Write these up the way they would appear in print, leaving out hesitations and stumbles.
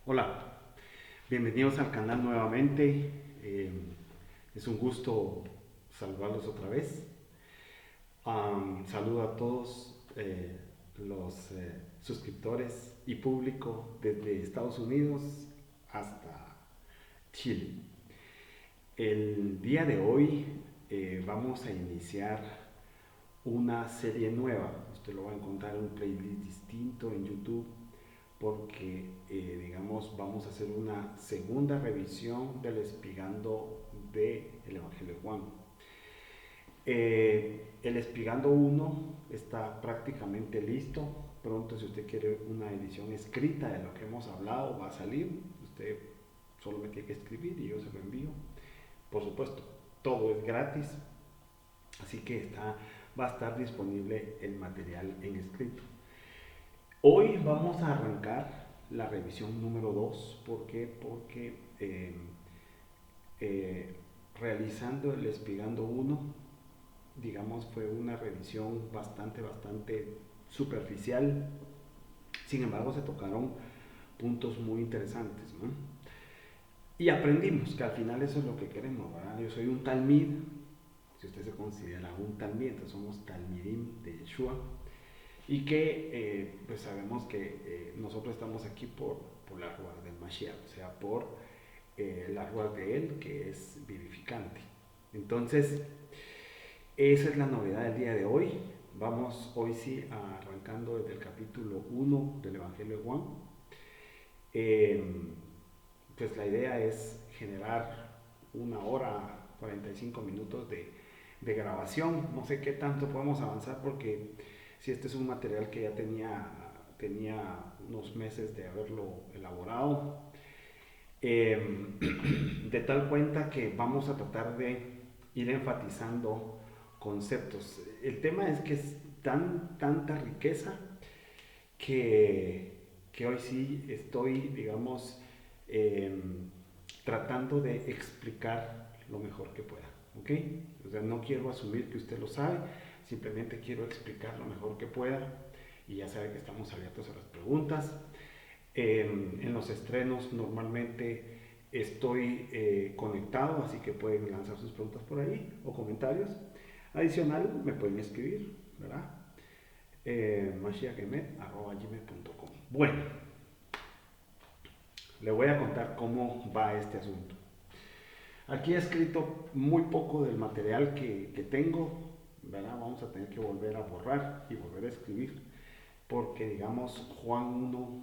Hola, bienvenidos al canal nuevamente. Eh, es un gusto saludarlos otra vez. Saludo a todos los suscriptores y público desde Estados Unidos hasta Chile. El día de hoy vamos a iniciar una serie nueva. Usted lo va a encontrar en un playlist distinto en YouTube porque, digamos, vamos a hacer una segunda revisión del Espigando del Evangelio de Juan. El Espigando 1 está prácticamente listo. Pronto, si usted quiere una edición escrita de lo que hemos hablado, va a salir. Usted solo me tiene que escribir y yo se lo envío. Por supuesto, todo es gratis, así que va a estar disponible el material en escrito. Hoy vamos a arrancar la revisión número 2. ¿Por qué? Porque eh, realizando el Espigando 1, digamos, fue una revisión bastante superficial. Sin embargo, se tocaron puntos muy interesantes, ¿no? Y aprendimos que al final eso es lo que queremos, ¿verdad? Yo soy un talmid, si usted se considera un talmid, entonces somos talmidim de Yeshua, y que pues sabemos que nosotros estamos aquí por la rueda del Mashiach, o sea, por la rueda de él, que es vivificante. Entonces, esa es la novedad del día de hoy. Vamos hoy sí arrancando desde el capítulo 1 del Evangelio de Juan. Eh, pues la idea es generar 1 hora, 45 minutos de grabación. No sé qué tanto podemos avanzar porque si este es un material que ya tenía unos meses de haberlo elaborado, de tal cuenta que vamos a tratar de ir enfatizando conceptos. El tema es que es tanta riqueza que hoy sí estoy, digamos, eh, tratando de explicar lo mejor que pueda. ¿Ok? O sea, no quiero asumir que usted lo sabe, simplemente quiero explicar lo mejor que pueda y ya sabe que estamos abiertos a las preguntas. En los estrenos normalmente estoy conectado, así que pueden lanzar sus preguntas por ahí o comentarios. Adicional, me pueden escribir, ¿verdad? mashiachgemet@gmail.com. Bueno, le voy a contar cómo va este asunto. Aquí he escrito muy poco del material que tengo, ¿verdad? Vamos a tener que volver a borrar y volver a escribir, porque digamos Juan 1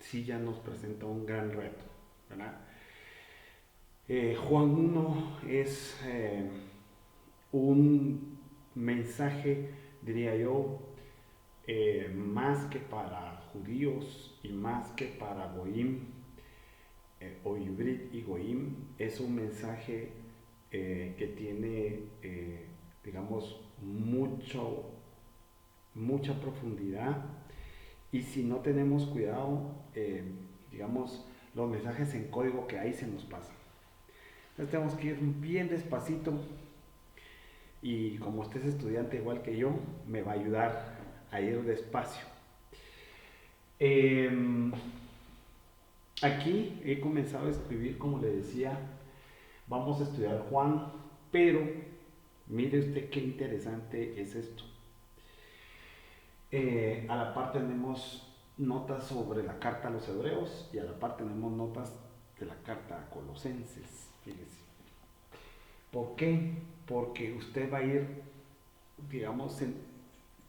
sí ya nos presenta un gran reto, ¿verdad? Juan 1 es un mensaje, diría yo, más que para judíos y más que para Goim, o Hibrid y Goim, es un mensaje que tiene, digamos, mucha profundidad. Y si no tenemos cuidado, digamos, los mensajes en código que hay se nos pasan. Entonces tenemos que ir bien despacito y como usted es estudiante igual que yo, me va a ayudar a ir despacio. Eh, Aquí he comenzado a escribir, como le decía, vamos a estudiar Juan, pero mire usted qué interesante es esto. A la par tenemos notas sobre la carta a los hebreos y a la par tenemos notas de la carta a Colosenses. Fíjese. ¿Por qué? Porque usted va a ir, digamos,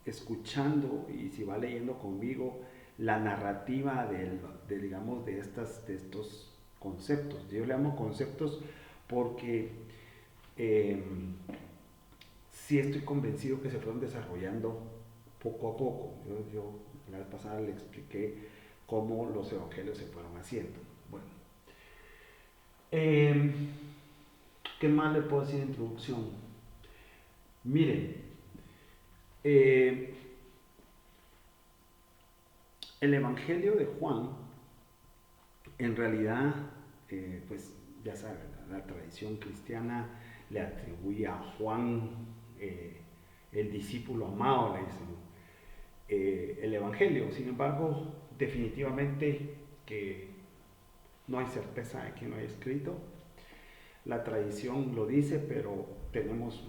escuchando y si va leyendo conmigo la narrativa digamos, de estos conceptos. Yo le llamo conceptos porque eh, sí estoy convencido que se fueron desarrollando poco a poco. Yo la vez pasada le expliqué cómo los evangelios se fueron haciendo. Bueno, eh, ¿qué más le puedo decir de introducción? Miren, eh, el evangelio de Juan, en realidad, pues ya saben, la tradición cristiana le atribuye a Juan, el discípulo amado, le dicen, el evangelio. Sin embargo, definitivamente que no hay certeza de quién lo haya escrito. La tradición lo dice, pero tenemos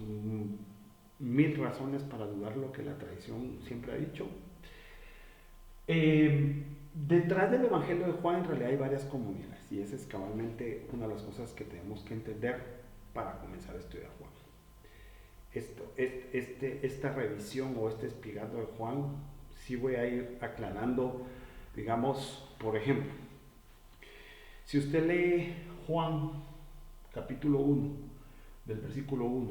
mil razones para dudar lo que la tradición siempre ha dicho. Detrás del Evangelio de Juan en realidad hay varias comunidades y esa es cabalmente una de las cosas que tenemos que entender para comenzar a estudiar Juan. Esta revisión o este espigado de Juan, sí voy a ir aclarando, digamos, por ejemplo, si usted lee Juan capítulo 1, del versículo 1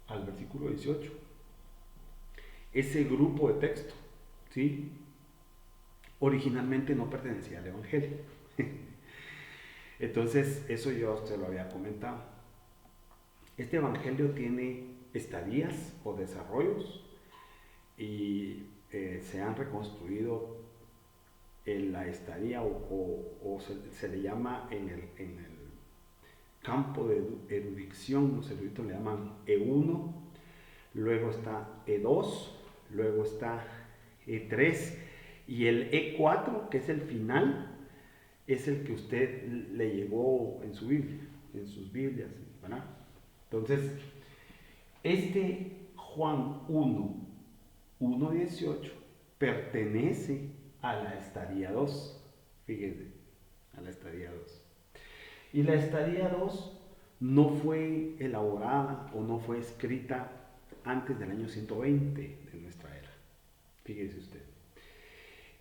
al versículo 18, ese grupo de texto, ¿sí?, originalmente no pertenecía al Evangelio. Entonces, eso yo se lo había comentado. Este Evangelio tiene estadías o desarrollos y se han reconstruido en la estadía o se le llama en el campo de erudición, los eruditos le llaman E1, luego está E2, luego está E3 y el E4, que es el final, es el que usted le llevó en su Biblia, en sus Biblias, ¿verdad? Entonces, este Juan 1, 1:18 pertenece a la estadía 2, fíjese, a la estadía 2. Y la estadía 2 no fue elaborada o no fue escrita antes del año 120 de nuestra era. Fíjese usted.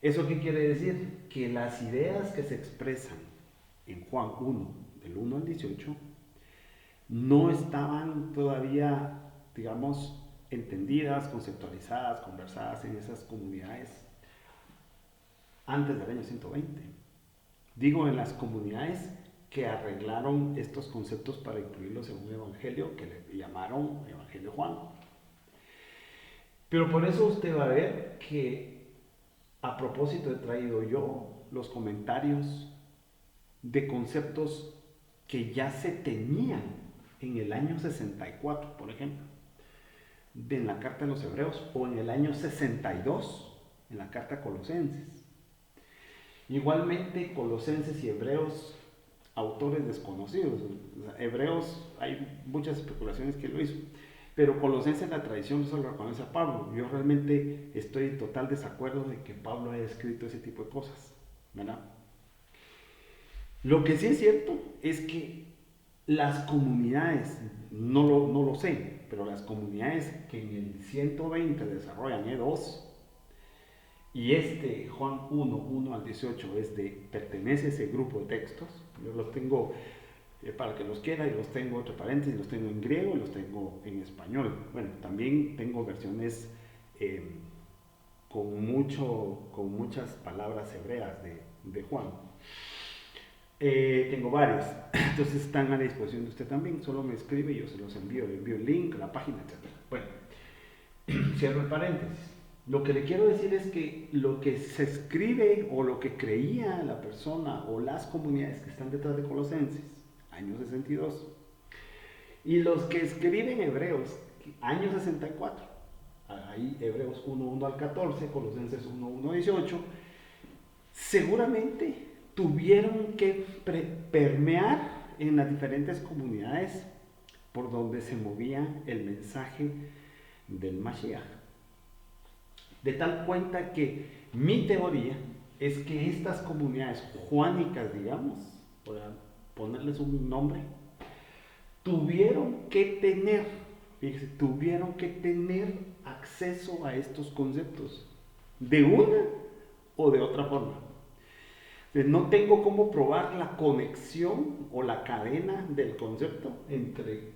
¿Eso qué quiere decir? Que las ideas que se expresan en Juan 1, del 1 al 18, no estaban todavía, digamos, entendidas, conceptualizadas, conversadas en esas comunidades antes del año 120. Digo, en las comunidades que arreglaron estos conceptos para incluirlos en un evangelio que le llamaron Evangelio de Juan. Pero por eso usted va a ver que a propósito he traído yo los comentarios de conceptos que ya se tenían en el año 64, por ejemplo, en la carta de los Hebreos, o en el año 62, en la carta a Colosenses. Igualmente, Colosenses y Hebreos, autores desconocidos. Hebreos, hay muchas especulaciones que lo hizo, pero Colosenses la tradición solo lo reconoce a Pablo. Yo realmente estoy en total desacuerdo de que Pablo haya escrito ese tipo de cosas, ¿verdad? Lo que sí es cierto es que las comunidades, no lo sé, pero las comunidades que en el 120 desarrollan E2, y este Juan 1, 1 al 18 pertenece a ese grupo de textos. Yo los tengo, para que los quiera, y los tengo entre paréntesis, los tengo en griego y los tengo en español. Bueno, también tengo versiones con muchas palabras hebreas de Juan. Tengo varias, entonces están a la disposición de usted también. Solo me escribe y yo se los envío, le envío el link, la página, etc. Bueno, cierro el paréntesis. Lo que le quiero decir es que lo que se escribe o lo que creía la persona o las comunidades que están detrás de Colosenses, año 62, y los que escriben Hebreos, año 64, ahí Hebreos 1, 1 al 14, Colosenses 1, 1 al 18, seguramente tuvieron que permear en las diferentes comunidades por donde se movía el mensaje del Mashiach. De tal cuenta que mi teoría es que estas comunidades juánicas, digamos, por ponerles un nombre, tuvieron que tener acceso a estos conceptos de una o de otra forma. No tengo cómo probar la conexión o la cadena del concepto entre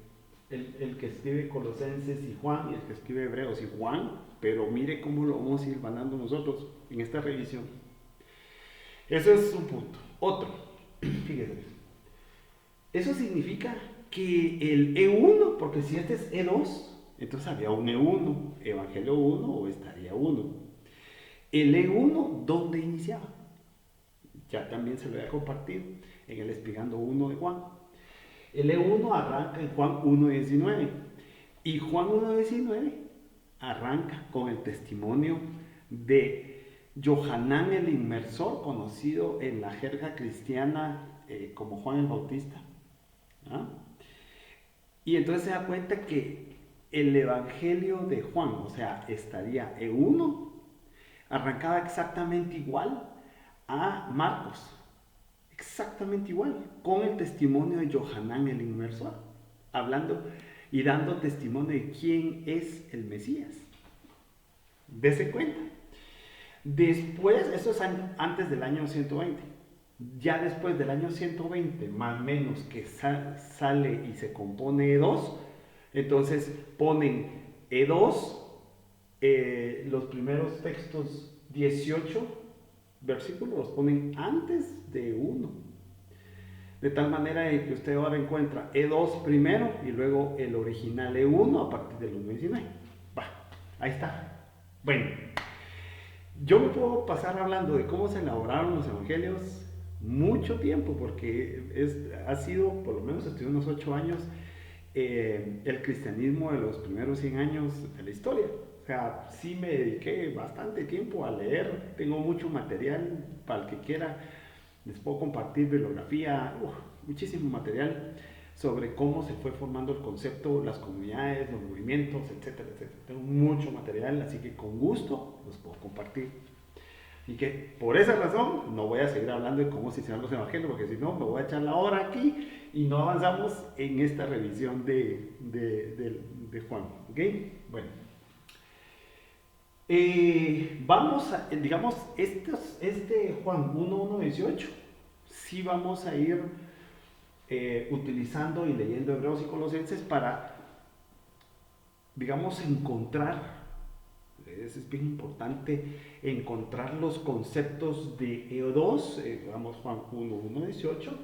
el que escribe Colosenses y Juan y el que escribe Hebreos y Juan, pero mire cómo lo vamos a ir mandando nosotros en esta revisión. Eso es un punto. Otro, fíjense, eso significa que el E1, porque si este es E2, entonces había un E1, Evangelio 1 o estaría 1. El E1, ¿dónde iniciaba? Ya también se lo voy a compartir en el Espigando 1 de Juan. El E1 arranca en Juan 1:19 y Juan 1:19 arranca con el testimonio de Yohanan el Inmersor, conocido en la jerga cristiana como Juan el Bautista. ¿Ah? Y entonces se da cuenta que el Evangelio de Juan, o sea, estaría en uno, arrancaba exactamente igual a Marcos, exactamente igual, con el testimonio de Johanán el Inmersor, hablando y dando testimonio de quién es el Mesías. Dese cuenta. Después, eso es antes del año 120. Ya después del año 120, más o menos, que sale y se compone E2, entonces ponen E2, los primeros textos 18 versículos los ponen antes de 1. De tal manera que usted ahora encuentra E2 primero y luego el original E1 a partir del 1.19. Va, ahí está. Bueno, yo me puedo pasar hablando de cómo se elaboraron los evangelios mucho tiempo, porque ha sido, por lo menos estuve unos 8 años, el cristianismo de los primeros 100 años de la historia. O sea, sí me dediqué bastante tiempo a leer, tengo mucho material para el que quiera, les puedo compartir bibliografía, muchísimo material sobre cómo se fue formando el concepto, las comunidades, los movimientos, etcétera, etcétera. Tengo mucho material, así que con gusto los puedo compartir. Y que por esa razón no voy a seguir hablando de cómo se hicieron los evangelios, porque si no me voy a echar la hora aquí y no avanzamos en esta revisión de Juan. ¿Ok? Bueno. Vamos a, digamos, este Juan 1:18, sí vamos a ir utilizando y leyendo Hebreos y Colosenses para, digamos, encontrar, es bien importante encontrar los conceptos de E2, digamos Juan 1:18,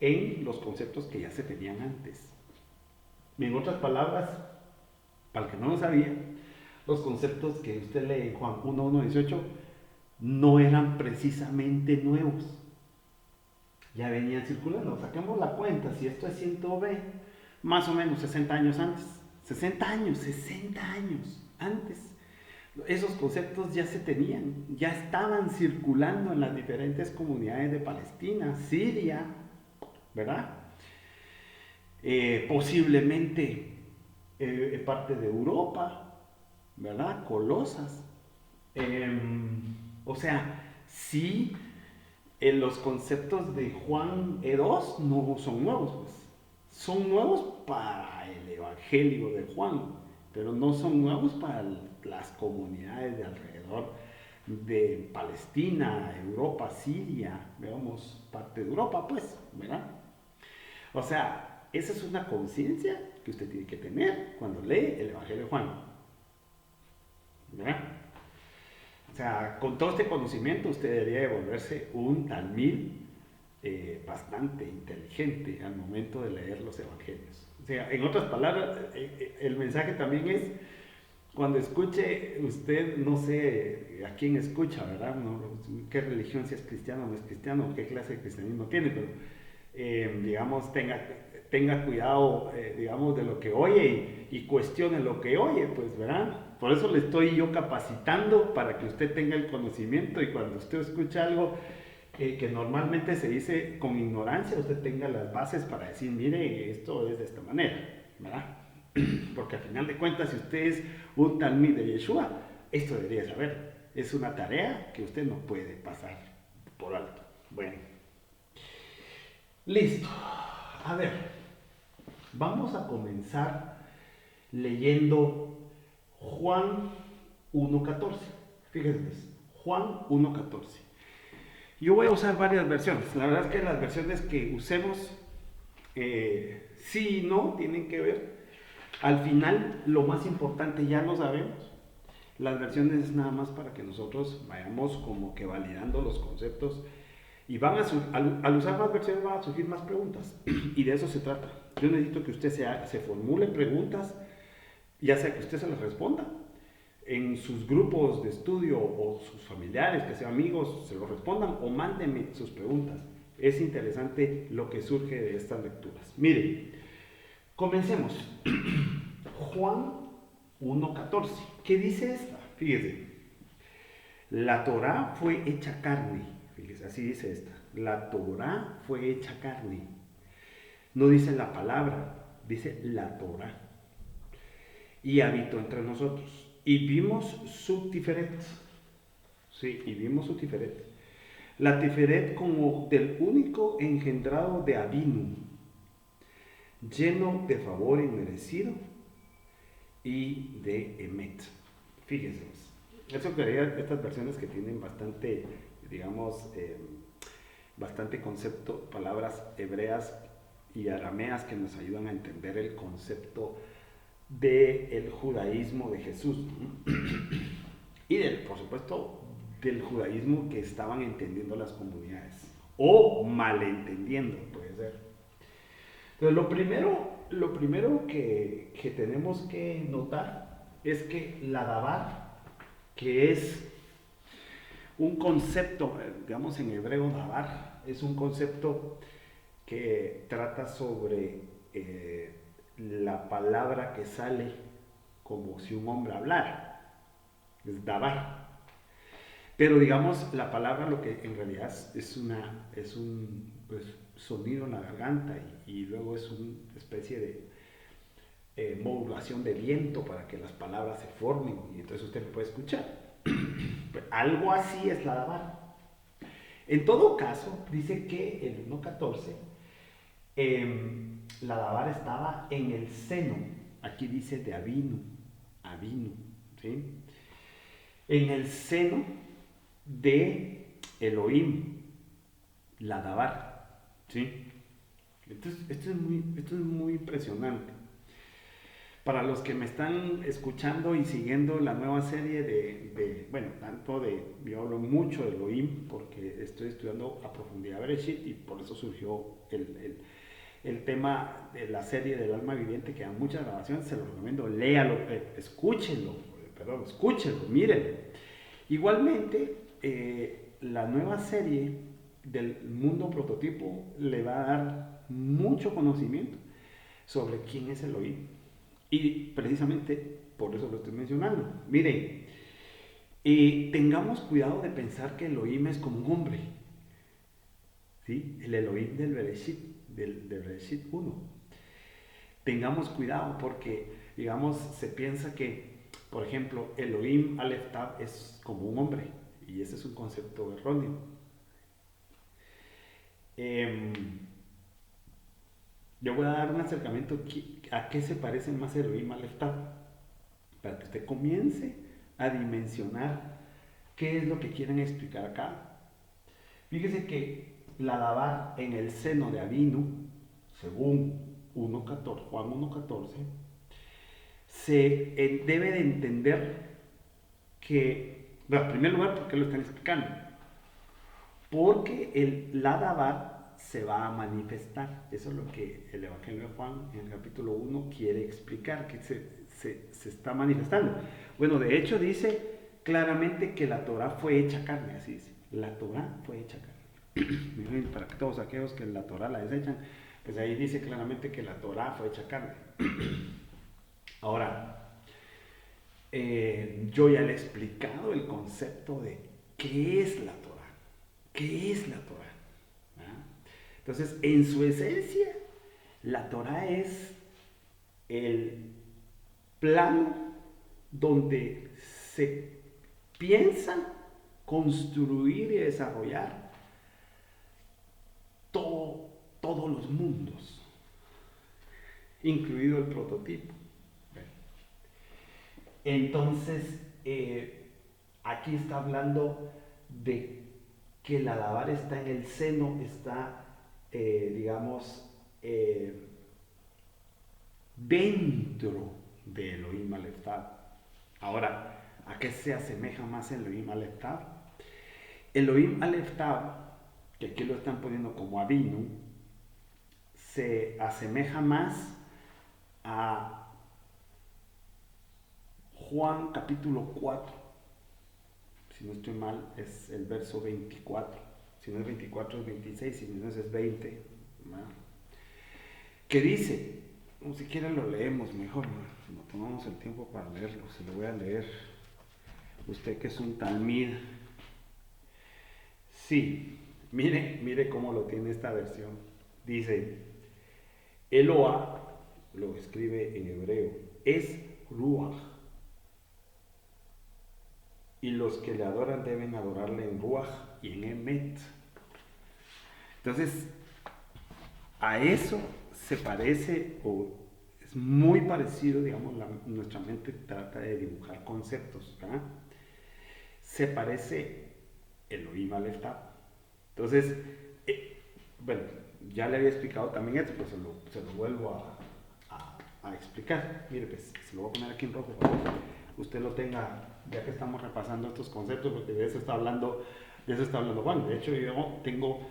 en los conceptos que ya se tenían antes. En otras palabras, para el que no lo sabía, los conceptos que usted lee en Juan 1:18 no eran precisamente nuevos. Ya venían circulando. Saquemos la cuenta, si esto es 120, más o menos 60 años antes. 60 años antes. Esos conceptos ya se tenían, ya estaban circulando en las diferentes comunidades de Palestina, Siria, ¿verdad? Posiblemente parte de Europa, ¿verdad? Colosas. O sea, sí, los conceptos de Juan E2 no son nuevos, pues. Son nuevos para el Evangelio de Juan, pero no son nuevos para las comunidades de alrededor de Palestina, Europa, Siria, veamos, parte de Europa, pues, ¿verdad? O sea, esa es una conciencia que usted tiene que tener cuando lee el Evangelio de Juan, ¿verdad? O sea, con todo este conocimiento usted debería de volverse un talmid bastante inteligente al momento de leer los evangelios. O sea, en otras palabras, el mensaje también es, cuando escuche usted, no sé a quién escucha, ¿verdad? No, qué religión, si es cristiano o no es cristiano, qué clase de cristianismo tiene, pero digamos, tenga cuidado, digamos, de lo que oye y cuestione lo que oye, pues, ¿verdad? Por eso le estoy yo capacitando para que usted tenga el conocimiento y cuando usted escucha algo que normalmente se dice con ignorancia, usted tenga las bases para decir, mire, esto es de esta manera, ¿verdad? Porque al final de cuentas, si usted es un talmid de Yeshua, esto debería saber. Es una tarea que usted no puede pasar por alto. Bueno, listo. A ver, vamos a comenzar leyendo Juan 1:14. Fíjense, Juan 1:14. Yo voy a usar varias versiones. La verdad es que las versiones que usemos, sí y no, tienen que ver. Al final, lo más importante ya lo sabemos. Las versiones es nada más para que nosotros vayamos como que validando los conceptos. Y al usar más versiones van a surgir más preguntas. Y de eso se trata. Yo necesito que usted se formule preguntas, ya sea que usted se las responda en sus grupos de estudio o sus familiares, que sean amigos, se lo respondan o mándenme sus preguntas. Es interesante lo que surge de estas lecturas. Miren, comencemos. Juan 1:14. ¿Qué dice esta? Fíjese. La Torá fue hecha carne, Fíjese, así dice esta. La Torá fue hecha carne. No dice la palabra, dice la Torá. Y habitó entre nosotros. Y vimos su tiferet. Sí, y vimos su tiferet. La tiferet como del único engendrado de Abinu, lleno de favor inmerecido y de Emet. Fíjense, eso quería estas versiones que tienen bastante, digamos, bastante concepto, palabras hebreas y arameas que nos ayudan a entender el concepto del judaísmo de Jesús, ¿no? Y por supuesto, del judaísmo que estaban entendiendo las comunidades, o malentendiendo, puede ser. Entonces, lo primero que tenemos que notar es que la dabar, que es un concepto, digamos en hebreo dabar, es un concepto que trata sobre la palabra que sale como si un hombre hablara, es dabar. Pero digamos, la palabra lo que en realidad es un pues, sonido en la garganta y luego es una especie de modulación de viento para que las palabras se formen y entonces usted puede escuchar. Algo así es la dabar. En todo caso, dice que el 1.14 la dabar estaba en el seno. Aquí dice de Abinu, ¿sí? En el seno de Elohim, la dabar, ¿sí? Esto es muy impresionante. Para los que me están escuchando y siguiendo la nueva serie bueno, yo hablo mucho de Elohim porque estoy estudiando a profundidad Bereshit y por eso surgió el tema de la serie del alma viviente, que dan muchas grabaciones, se los recomiendo, léalo, escúchenlo, mírenlo. Igualmente, la nueva serie del mundo prototipo le va a dar mucho conocimiento sobre quién es Elohim. Y precisamente por eso lo estoy mencionando. Miren, tengamos cuidado de pensar que Elohim es como un hombre. ¿Sí? El Elohim del Bereshit 1. Tengamos cuidado porque, digamos, se piensa que, por ejemplo, Elohim Aleph Tav es como un hombre. Y ese es un concepto erróneo. Yo voy a dar un acercamiento a qué se parece más Elohim Aleph Tav, para que usted comience a dimensionar qué es lo que quieren explicar acá. Fíjese que la dabar en el seno de Abinu, según Juan 1.14, se debe de entender que, bueno, en primer lugar, ¿por qué lo están explicando? Porque la dabar se va a manifestar. Eso es lo que el Evangelio de Juan en el capítulo 1 quiere explicar, que se está manifestando. Bueno, de hecho dice claramente que la Torah fue hecha carne, así dice. La Torah fue hecha carne. Para que todos aquellos que la Torah la desechan, pues ahí dice claramente que la Torah fue hecha carne. Ahora, yo ya le he explicado el concepto de qué es la Torah. ¿Qué es la Torah? ¿Ah? Entonces, en su esencia, la Torah es el plano donde se piensa construir y desarrollar todos los mundos, incluido el prototipo. Entonces, aquí está hablando de que la dabar está en el seno, está, digamos, dentro de Elohim Aleph Tav. Ahora, ¿a qué se asemeja más Elohim Aleph Tav? Elohim Aleph Tav, que aquí lo están poniendo como Abinu, se asemeja más a Juan capítulo 4. Si no estoy mal, es el verso 24. Si no es 24, es 26. Si no es 20. ¿No? Que dice, o si quieren lo leemos mejor, ¿no? Si no tomamos el tiempo para leerlo, se lo voy a leer. Usted que es un talmid. Sí, mire cómo lo tiene esta versión. Dice, Eloah, lo escribe en hebreo, es Ruach. Y los que le adoran deben adorarle en Ruach y en Emet. Entonces, a eso se parece o es muy parecido, digamos, nuestra mente trata de dibujar conceptos, ¿verdad? Se parece Elohim al Tab. Entonces, bueno, ya le había explicado también esto, pero se lo vuelvo a explicar. Mire, pues, se lo voy a poner aquí en rojo para que usted lo tenga, ya que estamos repasando estos conceptos, porque de eso está hablando Juan. De hecho, yo tengo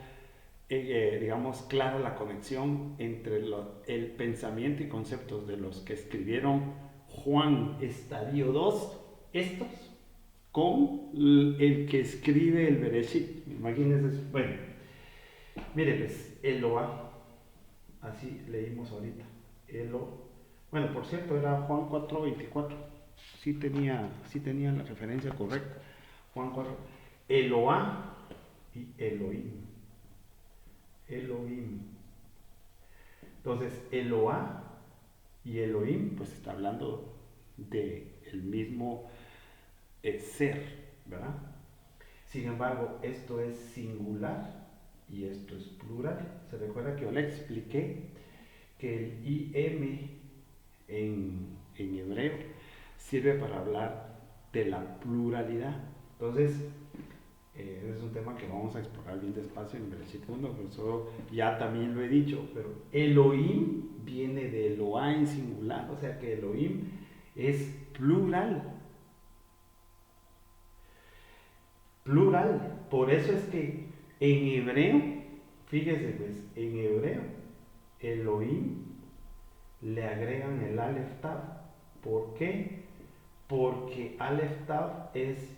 digamos, clara la conexión entre el pensamiento y conceptos de los que escribieron Juan Estadio 2, estos, con el que escribe el Bereshit. Imagínense eso. Bueno, mire, pues, Eloah, así leímos ahorita. Bueno, por cierto, era Juan 4:24. Sí tenía la referencia correcta. Juan 4. Eloah y Elohim. Elohim. Entonces, Eloah y Elohim, pues está hablando de el mismo ser, ¿verdad? Sin embargo, esto es singular y esto es plural. ¿Se recuerda que yo le expliqué que el IM en hebreo sirve para hablar de la pluralidad? Entonces, es un tema que vamos a explorar bien despacio en Bereshit 1, por eso ya también lo he dicho, pero Elohim viene de Eloah en singular, o sea que Elohim es plural. Plural. Por eso es que en hebreo, fíjese pues, en hebreo, Elohim le agregan el Aleph Tav. ¿Por qué? Porque Aleph Tav es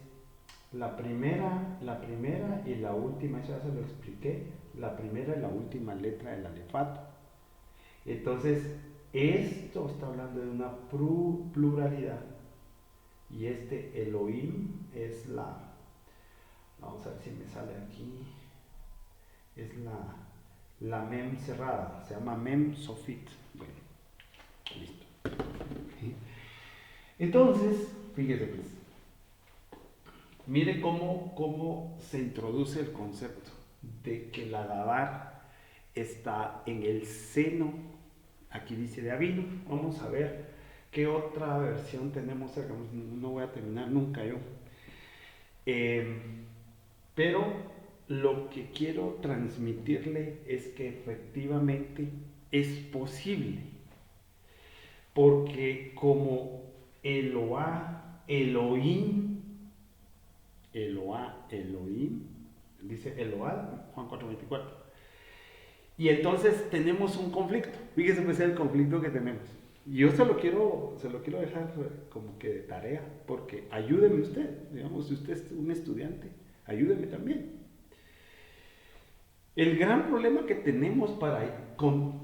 la primera y la última, eso ya se lo expliqué, la primera y la última letra del alefato. Entonces, esto está hablando de una pluralidad. Y este Elohim es vamos a ver si me sale aquí, es la mem cerrada, se llama mem sofit. Bueno, listo. Entonces, fíjese pues, mire cómo se introduce el concepto de que la Dabar está en el seno, aquí dice de Avino. Vamos a ver qué otra versión tenemos cerca, no voy a terminar nunca yo. Pero lo que quiero transmitirle es que efectivamente es posible, porque como Eloah, Elohim, dice Eloah, Juan 4:24. Y entonces tenemos un conflicto. Fíjese pues el conflicto que tenemos. Y yo se lo quiero dejar como que de tarea, porque ayúdeme usted, digamos, si usted es un estudiante, ayúdeme también. El gran problema que tenemos para,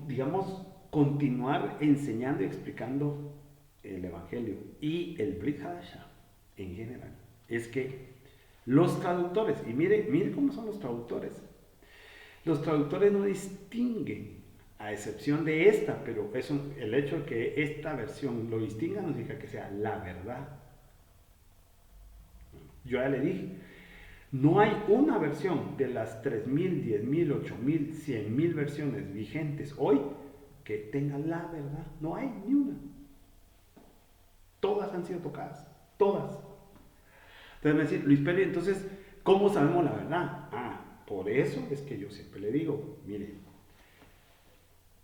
digamos, continuar enseñando y explicando el Evangelio y el Brit Hadashah en general, es que los traductores, y mire cómo son los traductores no distinguen, a excepción de esta, pero el hecho de que esta versión lo distinga no significa que sea la verdad. Yo ya le dije, no hay una versión de las 3.000, 10.000, 8.000, 100.000 versiones vigentes hoy que tenga la verdad. No hay ni una. Todas han sido tocadas. Todas. Entonces me dice, Luis Pérez, entonces, ¿cómo sabemos la verdad? Por eso es que yo siempre le digo, mire,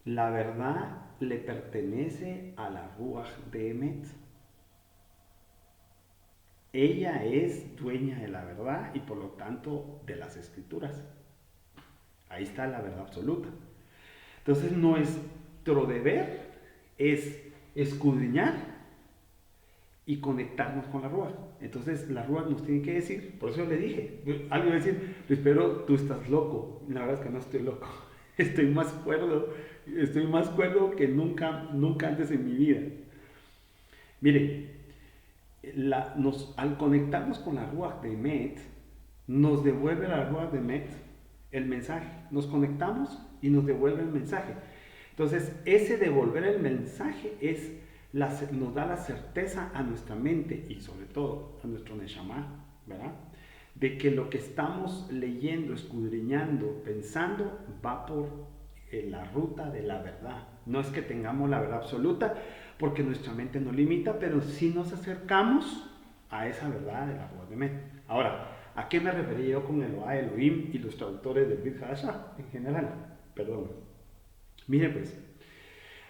la verdad le pertenece a la Ruach de Emet. Ella es dueña de la verdad y por lo tanto de las escrituras. Ahí está la verdad absoluta. Entonces nuestro deber es escudriñar y conectarnos con la Ruach. Entonces la Ruach nos tiene que decir, por eso le dije, alguien va a decir, Luis, pero tú estás loco. La verdad es que no estoy loco. Estoy más cuerdo que nunca antes en mi vida. Mire, al conectarnos con la Ruach de Emet, nos devuelve la Ruach de Met el mensaje. Nos conectamos y nos devuelve el mensaje. Entonces, ese devolver el mensaje nos da la certeza a nuestra mente y sobre todo a nuestro Neshama, ¿verdad? De que lo que estamos leyendo, escudriñando, pensando, va por la ruta de la verdad. No es que tengamos la verdad absoluta, porque nuestra mente nos limita, pero sí nos acercamos a esa verdad de la Ruach de Met. Ahora, ¿a qué me refería yo con Eloah, Elohim y los traductores del Brit Hadashah en general? Perdón. Miren pues,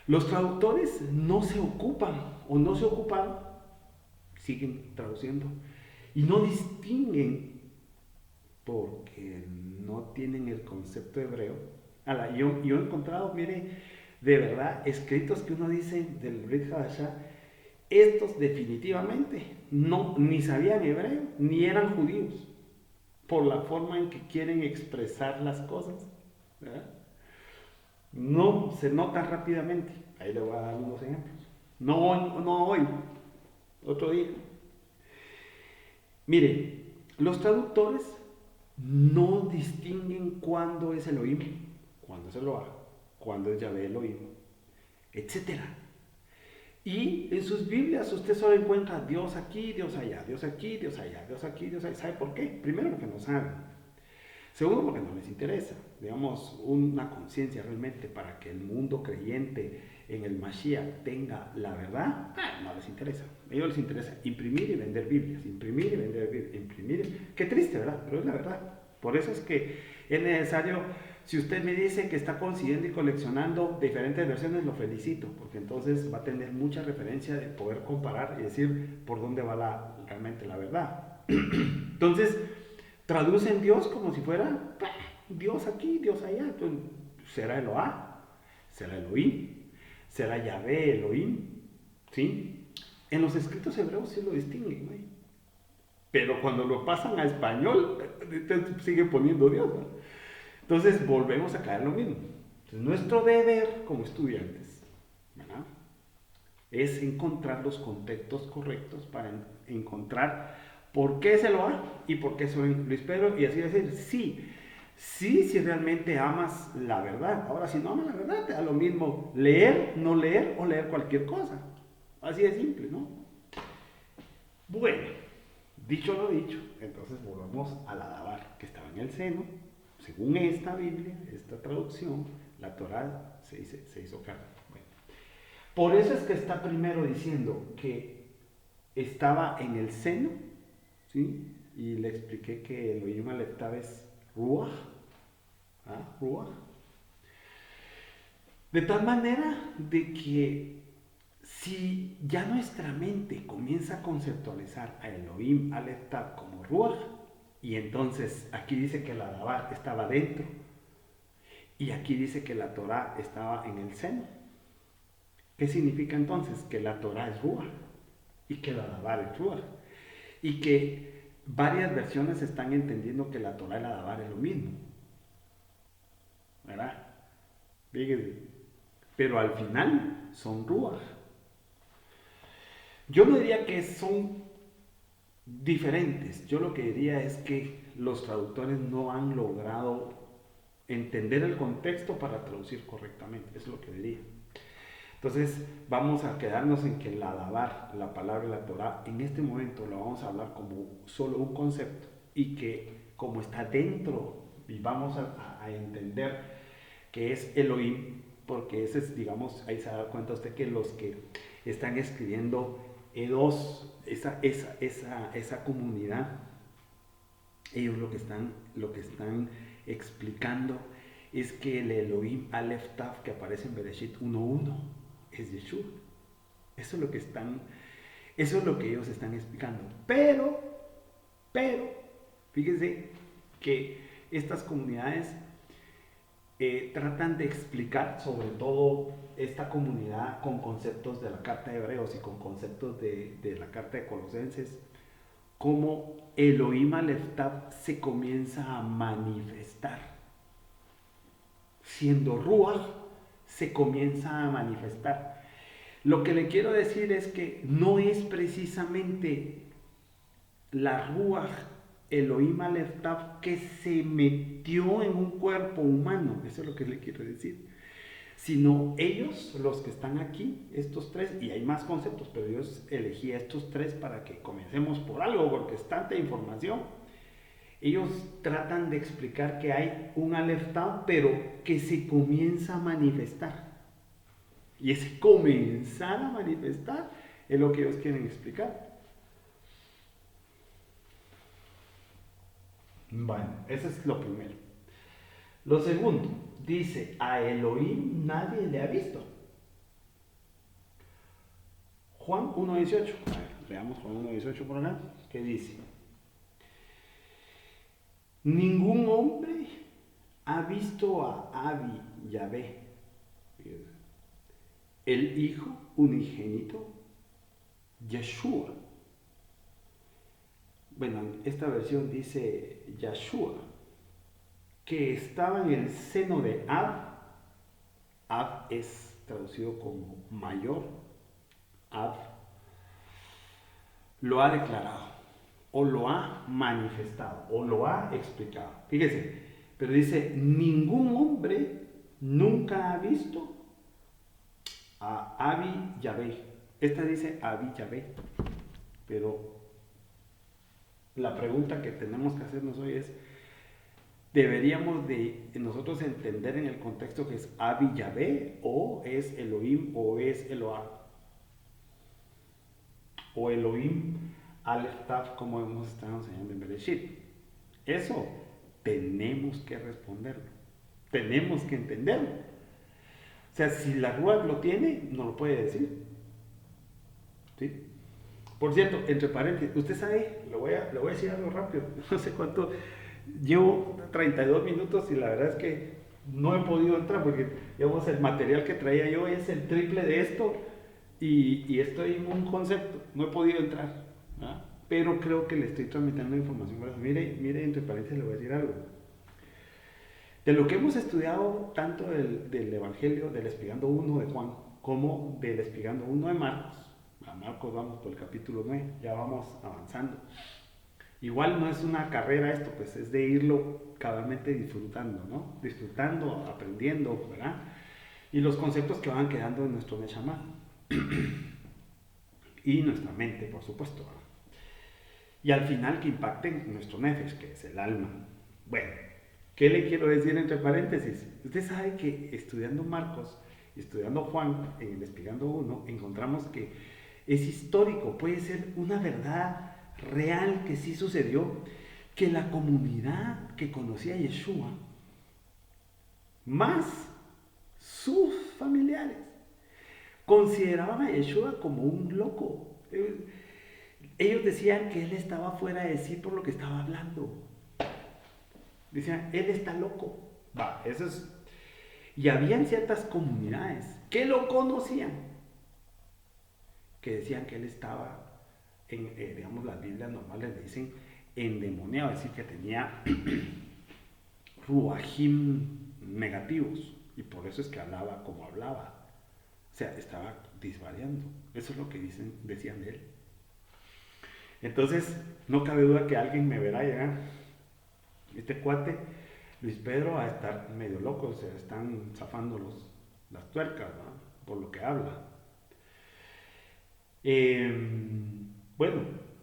los traductores no se ocupan o no se ocuparon, siguen traduciendo, y no distinguen porque no tienen el concepto hebreo. Yo he encontrado, mire, de verdad, escritos que uno dice del Brit Hadashah, estos definitivamente ni sabían hebreo, ni eran judíos, por la forma en que quieren expresar las cosas, ¿verdad? No se nota rápidamente. Ahí le voy a dar unos ejemplos. No hoy, otro día. Mire, los traductores no distinguen cuándo es Elohim, cuándo es Eloah, cuándo es Yahvé Elohim, etc. Y en sus Biblias usted solo encuentra Dios aquí, Dios allá, Dios aquí, Dios allá, Dios aquí, Dios allá. ¿Sabe por qué? Primero porque no saben. Segundo, porque no les interesa, digamos, una conciencia realmente para que el mundo creyente en el Mashiach tenga la verdad, no les interesa. A ellos les interesa imprimir y vender Biblias, imprimir y vender Biblias, imprimir. Qué triste, ¿verdad? Pero es la verdad. Por eso es que es necesario, si usted me dice que está consiguiendo y coleccionando diferentes versiones, lo felicito, porque entonces va a tener mucha referencia de poder comparar y decir por dónde va realmente la verdad. Entonces, traducen Dios como si fuera Dios aquí, Dios allá. Entonces, será Eloah, será Elohim, será Yahvé Elohim, ¿sí? En los escritos hebreos sí lo distinguen, ¿no? Pero cuando lo pasan a español, sigue poniendo Dios, ¿no? Entonces volvemos a caer lo mismo. Entonces, nuestro deber como estudiantes, ¿verdad?, es encontrar los contextos correctos para encontrar por qué se lo ha y por qué soy Luis Pedro, y así decir, si realmente amas la verdad. Ahora, si no amas la verdad, te da lo mismo leer, no leer o leer cualquier cosa. Así de simple, ¿no? Bueno, dicho lo dicho, entonces volvemos a la Dabar que estaba en el seno. Según esta Biblia, esta traducción, la Torá se hizo carne. Bueno, por eso es que está primero diciendo que estaba en el seno, ¿sí? Y le expliqué que Elohim Aleftav es Ruach, Ruach. De tal manera de que si ya nuestra mente comienza a conceptualizar a Elohim Aleftav como Ruach, y entonces aquí dice que la Dabar estaba dentro, y aquí dice que la Torá estaba en el seno. ¿Qué significa entonces? Que la Torá es Ruach y que la Dabar es Ruach, y que varias versiones están entendiendo que la Torá y la Dabar es lo mismo, ¿verdad? Fíjense, pero al final son Ruach. Yo no diría que son diferentes, yo lo que diría es que los traductores no han logrado entender el contexto para traducir correctamente, es lo que diría. Entonces vamos a quedarnos en que la Dabar, la palabra de la Torá, en este momento lo vamos a hablar como solo un concepto, y que como está dentro, y vamos a entender que es Elohim, porque ese es, digamos, ahí se da cuenta usted que los que están escribiendo E2, esa comunidad, ellos lo que están explicando es que el Elohim Aleph Tav que aparece en Bereshit 1.1 es Yeshua. Eso es lo que ellos están explicando. Pero, fíjense que estas comunidades tratan de explicar, sobre todo esta comunidad, con conceptos de la carta de Hebreos y con conceptos de la carta de Colosenses, cómo Elohim Aleph Tav se comienza a manifestar. Siendo Ruach, se comienza a manifestar. Lo que le quiero decir es que no es precisamente la Ruach Elohim Aleph Tav que se metió en un cuerpo humano, eso es lo que le quiero decir, sino ellos, los que están aquí, estos tres, y hay más conceptos, pero yo elegí a estos tres para que comencemos por algo, porque es tanta información. Ellos tratan de explicar que hay un Aleph Tav, pero que se comienza a manifestar. Y ese comenzar a manifestar es lo que ellos quieren explicar. Bueno, eso es lo primero. Lo segundo, dice, a Elohim nadie le ha visto. Juan 1.18. Veamos Juan 1.18 por acá. ¿Qué dice? Ningún hombre ha visto a Abi Yahvé, el Hijo unigénito, Yeshua. Bueno, esta versión dice Yeshua, que estaba en el seno de Ab. Ab es traducido como mayor. Ab lo ha declarado, o lo ha manifestado, o lo ha explicado. Fíjese, pero dice, ningún hombre nunca ha visto a Abi Yahvé. Esta dice Abi Yahvé, pero la pregunta que tenemos que hacernos hoy es, ¿deberíamos de nosotros entender en el contexto que es Abi Yahvé, o es Elohim, o es Eloah? O Elohim Aleph Tav, como hemos estado enseñando en Bereshit. Eso tenemos que responderlo, tenemos que entenderlo. O sea, si la Ruach lo tiene, no lo puede decir. ¿Sí? Por cierto, entre paréntesis, usted sabe, le voy a decir algo rápido, no sé cuánto, llevo 32 minutos y la verdad es que no he podido entrar porque, digamos, el material que traía yo es el triple de esto y estoy en un concepto, no he podido entrar, ¿verdad? Pero creo que le estoy transmitiendo información. Mire, entre paréntesis le voy a decir algo. De lo que hemos estudiado tanto del Evangelio, del Espigando 1 de Juan, como del Espigando 1 de Marcos, a Marcos vamos por el capítulo 9, ya vamos avanzando. Igual no es una carrera esto, pues es de irlo cabalmente disfrutando, ¿no? Disfrutando, aprendiendo, ¿verdad? Y los conceptos que van quedando en nuestro Neshama. Y nuestra mente, por supuesto, ¿verdad? Y al final que impacten nuestro Nefesh, que es el alma. Bueno, ¿qué le quiero decir entre paréntesis? Usted sabe que estudiando Marcos, estudiando Juan, en el Espigando 1, encontramos que es histórico, puede ser una verdad real que sí sucedió, que la comunidad que conocía a Yeshua, más sus familiares, consideraban a Yeshua como un loco. Ellos decían que él estaba fuera de sí por lo que estaba hablando. Decían, él está loco. Va, eso es. Y habían ciertas comunidades que lo conocían, que decían que él estaba, digamos, las Biblias normales le dicen endemoniado, es decir, que tenía ruajim negativos, y por eso es que hablaba como hablaba. O sea, estaba disvariando. Eso es lo que decían de él. Entonces, no cabe duda que alguien me verá llegar. Este cuate, Luis Pedro, a estar medio loco, se están zafando las tuercas, ¿no? Por lo que habla. Bueno,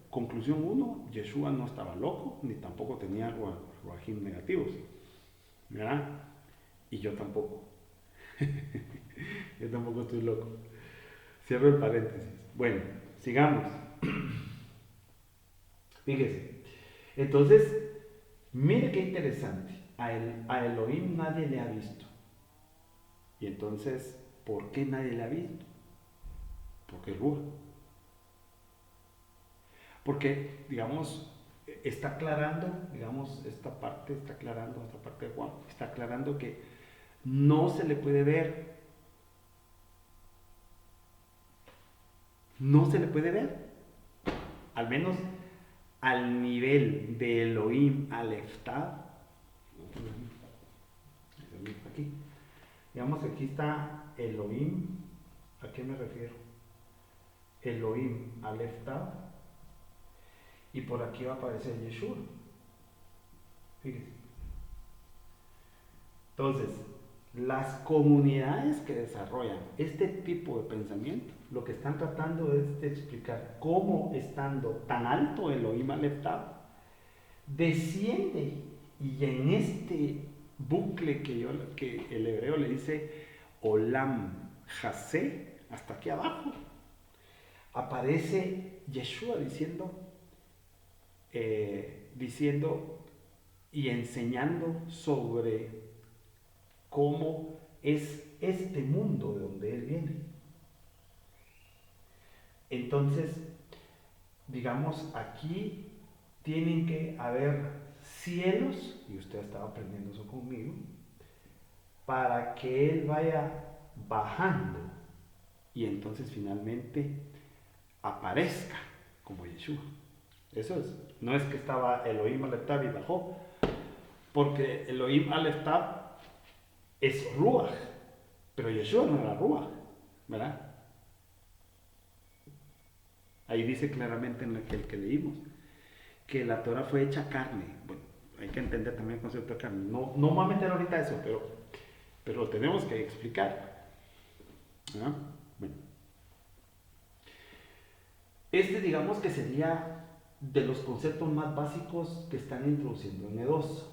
conclusión 1, Yeshua no estaba loco, ni tampoco tenía ruajim negativos, ¿verdad? Y yo tampoco. Yo tampoco estoy loco. Cierro el paréntesis. Bueno, sigamos. Fíjese. Entonces, mire qué interesante. A Elohim nadie le ha visto. Y entonces, ¿por qué nadie le ha visto? Porque es Ruach. Porque, digamos, está aclarando, digamos, esta parte de Juan, está aclarando que no se le puede ver. No se le puede ver. Al menos al nivel de Elohim Aleph Tav. Aquí. Digamos que aquí está Elohim. ¿A qué me refiero? Elohim Aleph Tav. Y por aquí va a aparecer Yeshua. Fíjense. Entonces, las comunidades que desarrollan este tipo de pensamiento, lo que están tratando es de explicar cómo, estando tan alto Elohim Aleph Tav, desciende, y en este bucle que el hebreo le dice Olam Hasé, hasta aquí abajo, aparece Yeshua diciendo y enseñando sobre cómo es este mundo de donde él viene. Entonces, digamos, aquí tienen que haber cielos, y usted estaba aprendiendo eso conmigo, para que él vaya bajando y entonces finalmente aparezca como Yeshua. Eso es. No es que estaba Elohim Aleph Tav y bajó, porque Elohim Aleph Tav es Ruach, pero Yeshua no era Ruach, ¿verdad? Ahí dice claramente en el que leímos que la Torah fue hecha carne. Bueno, hay que entender también el concepto de carne. No me voy a meter ahorita eso, pero lo tenemos que explicar. ¿Ah? Bueno. Este, digamos que sería de los conceptos más básicos que están introduciendo en E2.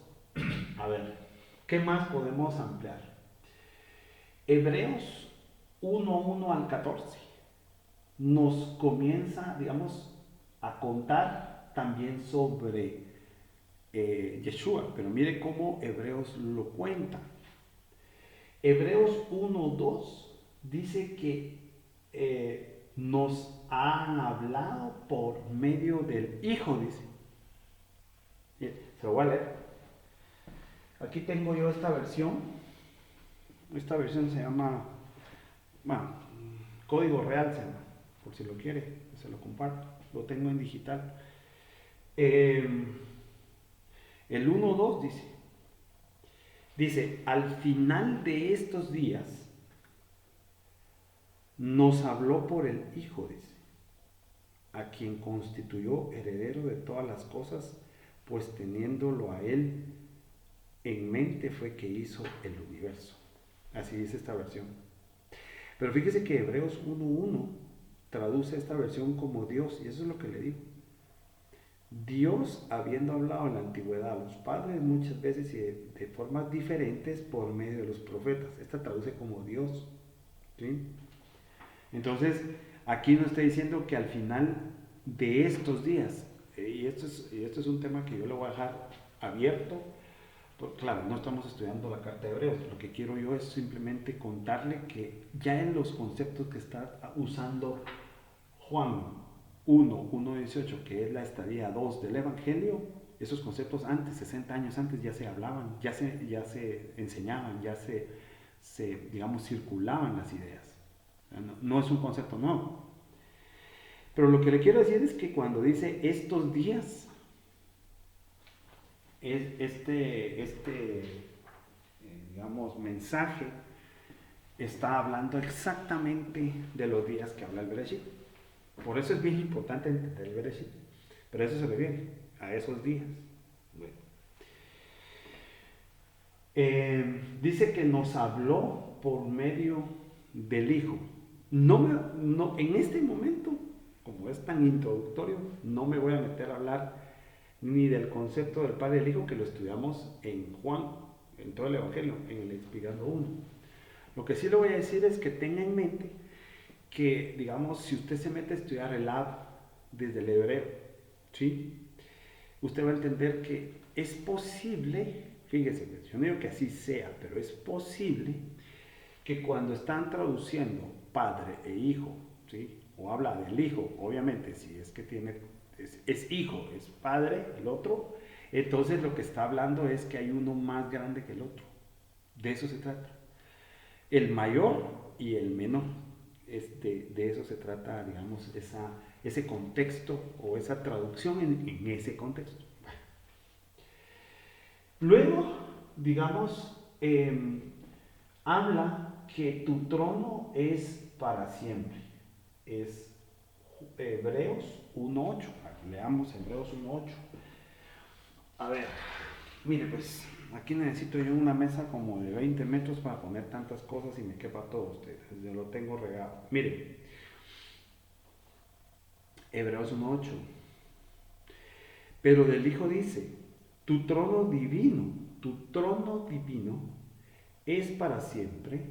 A ver, ¿qué más podemos ampliar? Hebreos 1:1 al 14 nos comienza, digamos, a contar también sobre Yeshua, pero mire cómo Hebreos lo cuenta. Hebreos 1:2 dice que nos han hablado por medio del Hijo, dice. Se lo voy a leer. Aquí tengo yo esta versión. Esta versión se llama, bueno, Código Real se llama, por si lo quiere, se lo comparto. Lo tengo en digital. El 1:2 dice, al final de estos días nos habló por el Hijo, dice, a quien constituyó heredero de todas las cosas, pues teniéndolo a él en mente fue que hizo el universo. Así dice esta versión. Pero fíjese que Hebreos 1:1 traduce esta versión como Dios, y eso es lo que le digo. Dios, habiendo hablado en la antigüedad a los padres muchas veces y de formas diferentes por medio de los profetas. Esta traduce como Dios. ¿Sí? Entonces, aquí nos está diciendo que al final de estos días, y esto es un tema que yo le voy a dejar abierto, porque claro, no estamos estudiando la carta de Hebreos, lo que quiero yo es simplemente contarle que ya en los conceptos que está usando Juan 1:18, que es la estadía 2 del Evangelio, esos conceptos antes, 60 años antes, ya se hablaban, ya se enseñaban, ya digamos, circulaban las ideas. No es un concepto nuevo. Pero lo que le quiero decir es que cuando dice estos días, digamos, mensaje está hablando exactamente de los días que habla el Bereshit. Por eso es bien importante entender el Bereshit. Pero eso se refiere a esos días. Bueno. Dice que nos habló por medio del Hijo. No, en este momento, como es tan introductorio, no me voy a meter a hablar ni del concepto del Padre y del Hijo, que lo estudiamos en Juan, en todo el Evangelio, en el Explicando 1. Lo que sí le voy a decir es que tenga en mente que, digamos, si usted se mete a estudiar el Ab desde el hebreo, ¿sí? Usted va a entender que es posible, fíjese, yo no digo que así sea, pero es posible que cuando están traduciendo padre e hijo, ¿sí? O habla del hijo, obviamente, si es que es hijo, es padre, el otro, entonces lo que está hablando es que hay uno más grande que el otro. De eso se trata. El mayor y el menor. De eso se trata, digamos, ese contexto o esa traducción en ese contexto. Luego, digamos, habla que tu trono es para siempre. Es Hebreos 1:8. Leamos Hebreos 1:8. A ver, Mire, pues aquí necesito yo una mesa como de 20 metros para poner tantas cosas y me quepa todo usted. Yo lo tengo regado. Mire, Hebreos 1:8. Pero del Hijo dice, tu trono divino es para siempre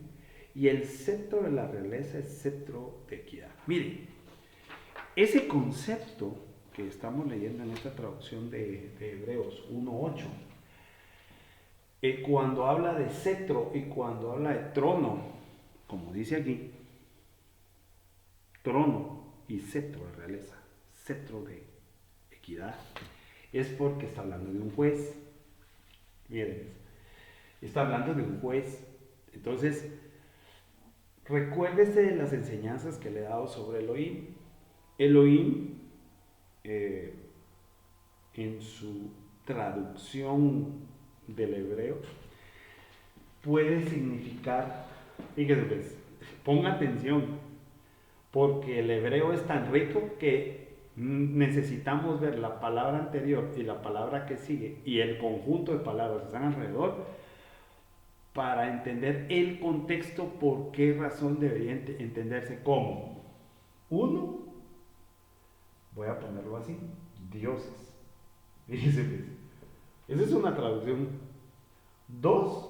y el cetro de la realeza es cetro de equidad. Mire, ese concepto que estamos leyendo en esta traducción de Hebreos 1:8, cuando habla de cetro y cuando habla de trono, como dice aquí, trono y cetro de realeza, cetro de equidad, es porque está hablando de un juez. Miren, está hablando de un juez. Entonces, recuérdese de las enseñanzas que le he dado sobre Elohim. Elohim, eh, en su traducción del hebreo, puede significar, fíjese pues, ponga atención, porque el hebreo es tan rico que necesitamos ver la palabra anterior y la palabra que sigue y el conjunto de palabras que están alrededor para entender el contexto, por qué razón debería entenderse como. Uno, voy a ponerlo así, dioses. Fíjese pues, esa es una traducción. Dos,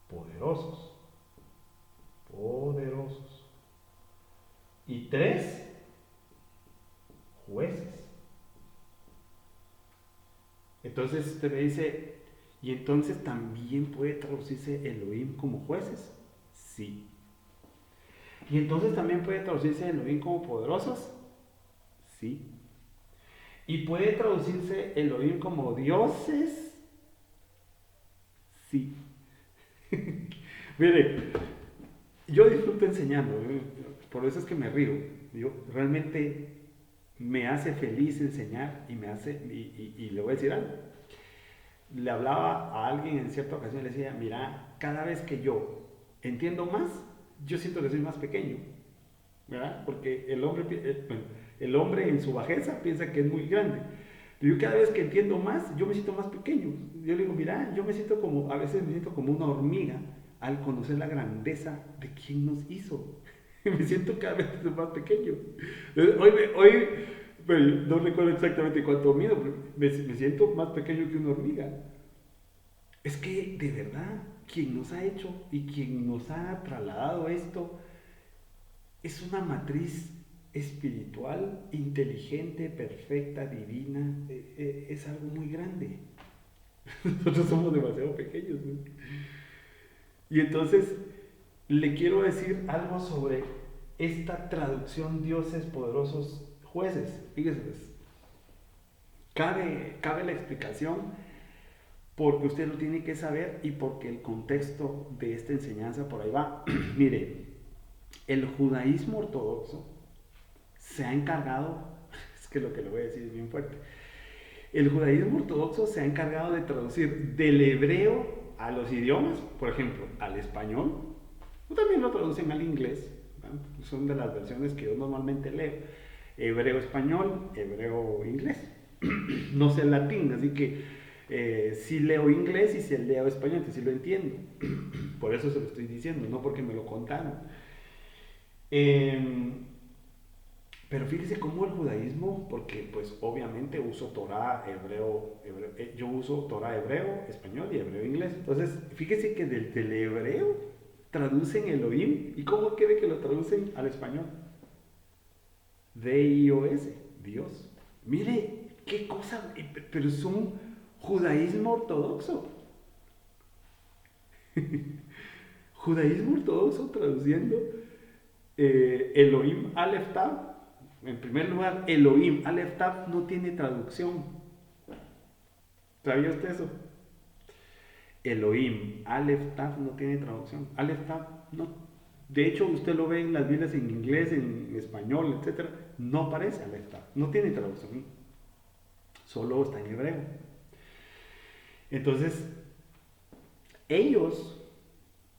poderosos. Poderosos. Y tres, jueces. Entonces usted me dice, ¿y entonces también puede traducirse Elohim como jueces? Sí. ¿Y entonces también puede traducirse Elohim como poderosos? Sí. ¿Y puede traducirse Elohim como dioses? Sí. Mire, yo disfruto enseñando, por eso es que me río. Yo realmente me hace feliz enseñar y me hace, y le voy a decir algo. Le hablaba a alguien en cierta ocasión y le decía, mira, cada vez que yo entiendo más, yo siento que soy más pequeño, ¿verdad? Porque el hombre en su bajeza piensa que es muy grande. Pero yo cada vez que entiendo más, yo me siento más pequeño. Yo le digo, mira, yo me siento como, a veces me siento como una hormiga al conocer la grandeza de quien nos hizo. Me siento cada vez más pequeño. Hoy bueno, no recuerdo exactamente cuánto mido, pero me siento más pequeño que una hormiga. Es que de verdad, quien nos ha hecho y quien nos ha trasladado esto es una matriz espiritual, inteligente, perfecta, divina. Es algo muy grande. Nosotros somos demasiado pequeños, ¿no? Y entonces le quiero decir algo sobre esta traducción dioses poderosos jueces. Fíjese, pues, cabe la explicación porque usted lo tiene que saber y porque el contexto de esta enseñanza por ahí va. Mire, el judaísmo ortodoxo se ha encargado, es que lo que le voy a decir es bien fuerte, el judaísmo ortodoxo se ha encargado de traducir del hebreo a los idiomas, por ejemplo, al español, o también lo traducen al inglés, ¿no? Son de las versiones que yo normalmente leo, hebreo-español, hebreo-inglés. No sé latín, así que sí leo inglés y sí leo español, entonces sí lo entiendo. Por eso se lo estoy diciendo, no porque me lo contaron. Eh, pero fíjese cómo el judaísmo, porque pues obviamente uso Torah yo uso Torah hebreo, español y hebreo inglés. Entonces, fíjese que del hebreo traducen Elohim. ¿Y cómo quiere que lo traducen al español? D-I-O-S, Dios. Mire, qué cosa, pero es un judaísmo ortodoxo. Judaísmo ortodoxo traduciendo Elohim Aleph Tav. En primer lugar, Elohim Aleph Tav no tiene traducción. ¿Sabía usted eso? Elohim Aleph Tav no tiene traducción. Aleph Tav no. De hecho, usted lo ve en las Biblias en inglés, en español, etc. No aparece Aleph Tav. No tiene traducción. Solo está en hebreo. Entonces, ellos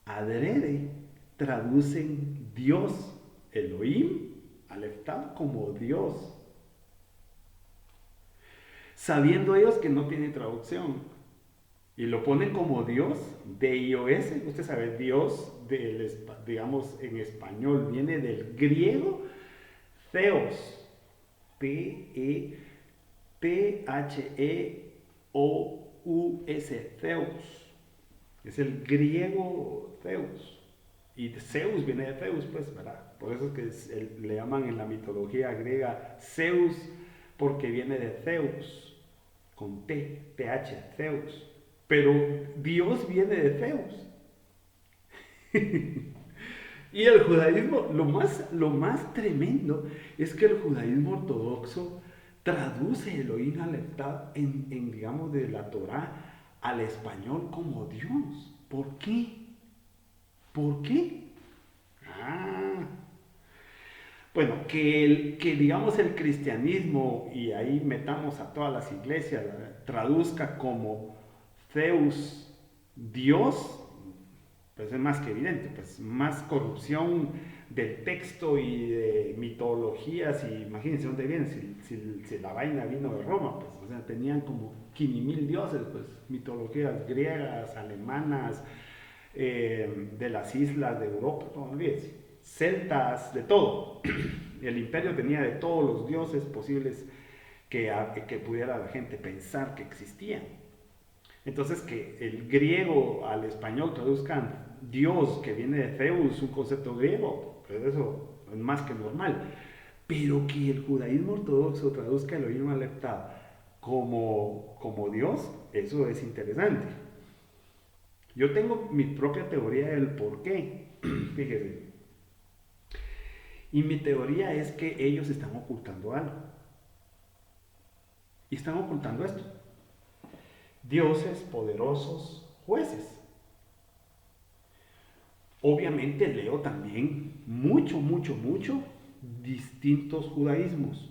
adrede traducen Dios, Elohim, Aleph Tav, como Dios, sabiendo ellos que no tiene traducción. y lo ponen como Dios, D-I-O-S. Usted sabe, Dios, digamos en español, viene del griego Theos, T-H-E-O-U-S, Theos. Es el griego Zeus. Y Zeus viene de Zeus, pues, ¿verdad? Por eso es que le llaman en la mitología griega Zeus, porque viene de Zeus, con T, T-H, Zeus. Pero Dios viene de Zeus. Y el judaísmo, lo más tremendo es que el judaísmo ortodoxo traduce Elohim Aleftad digamos, de la Torá al español como Dios. ¿Por qué? ¿Por qué? Ah, bueno, que digamos el cristianismo, y ahí metamos a todas las iglesias, traduzca como Zeus Dios, pues es más que evidente, pues más corrupción del texto y de mitologías, y imagínense dónde viene, si la vaina vino de Roma, pues, o sea, tenían como 500,000 dioses, pues, mitologías griegas, alemanas, de las islas de Europa, no olvides, celtas, de todo. El imperio tenía de todos los dioses posibles que pudiera la gente pensar que existían. Entonces, que el griego al español traduzcan Dios, que viene de Zeus, un concepto griego, pues eso es más que normal. Pero que el judaísmo ortodoxo traduzca Elohim Aleftad como Dios, eso es interesante. Yo tengo mi propia teoría del por qué, fíjese. Y mi teoría es que ellos están ocultando algo. Y están ocultando esto. Dioses poderosos, jueces. Obviamente leo también mucho distintos judaísmos,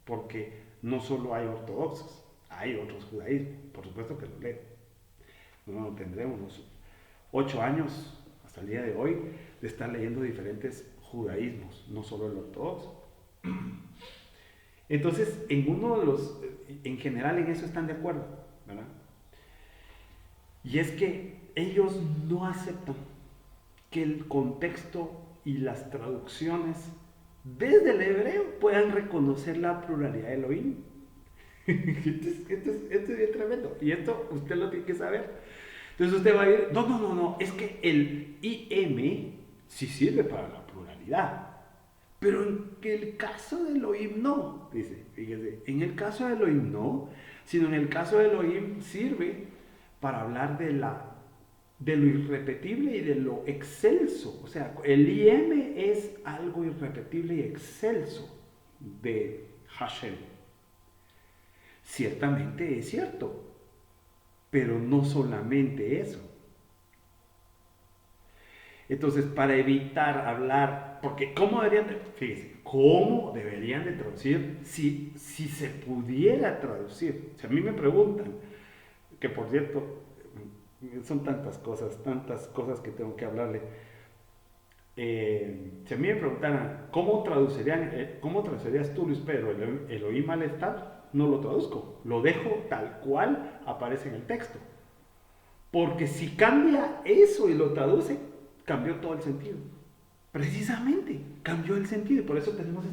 porque no solo hay ortodoxos, hay otros judaísmos, por supuesto que lo leo. No, tendré unos 8 años hasta el día de hoy de estar leyendo diferentes judaísmos, no solo el ortodoxo. Entonces, en general en eso están de acuerdo, ¿verdad? Y es que ellos no aceptan que el contexto y las traducciones desde el hebreo puedan reconocer la pluralidad de Elohim. Esto es bien tremendo. Y esto usted lo tiene que saber. Entonces usted va a ir, no, es que el IM sí sirve para la pluralidad. Pero en el caso de Elohim no, dice, fíjese, en el caso de Elohim no, sino en el caso de Elohim sirve para hablar de lo irrepetible y de lo excelso. O sea, el IM es algo irrepetible y excelso de Hashem. Ciertamente es cierto, pero no solamente eso. Entonces, para evitar hablar, porque ¿cómo deberían de traducir si se pudiera traducir? Si a mí me preguntan, que por cierto, son tantas cosas que tengo que hablarle. Si a mí me preguntaran, ¿cómo traducirías tú, Luis Pedro, Elohim Aleftad? No lo traduzco, lo dejo tal cual aparece en el texto. Porque si cambia eso y lo traduce, cambió todo el sentido. Precisamente, cambió el sentido. Por eso tenemos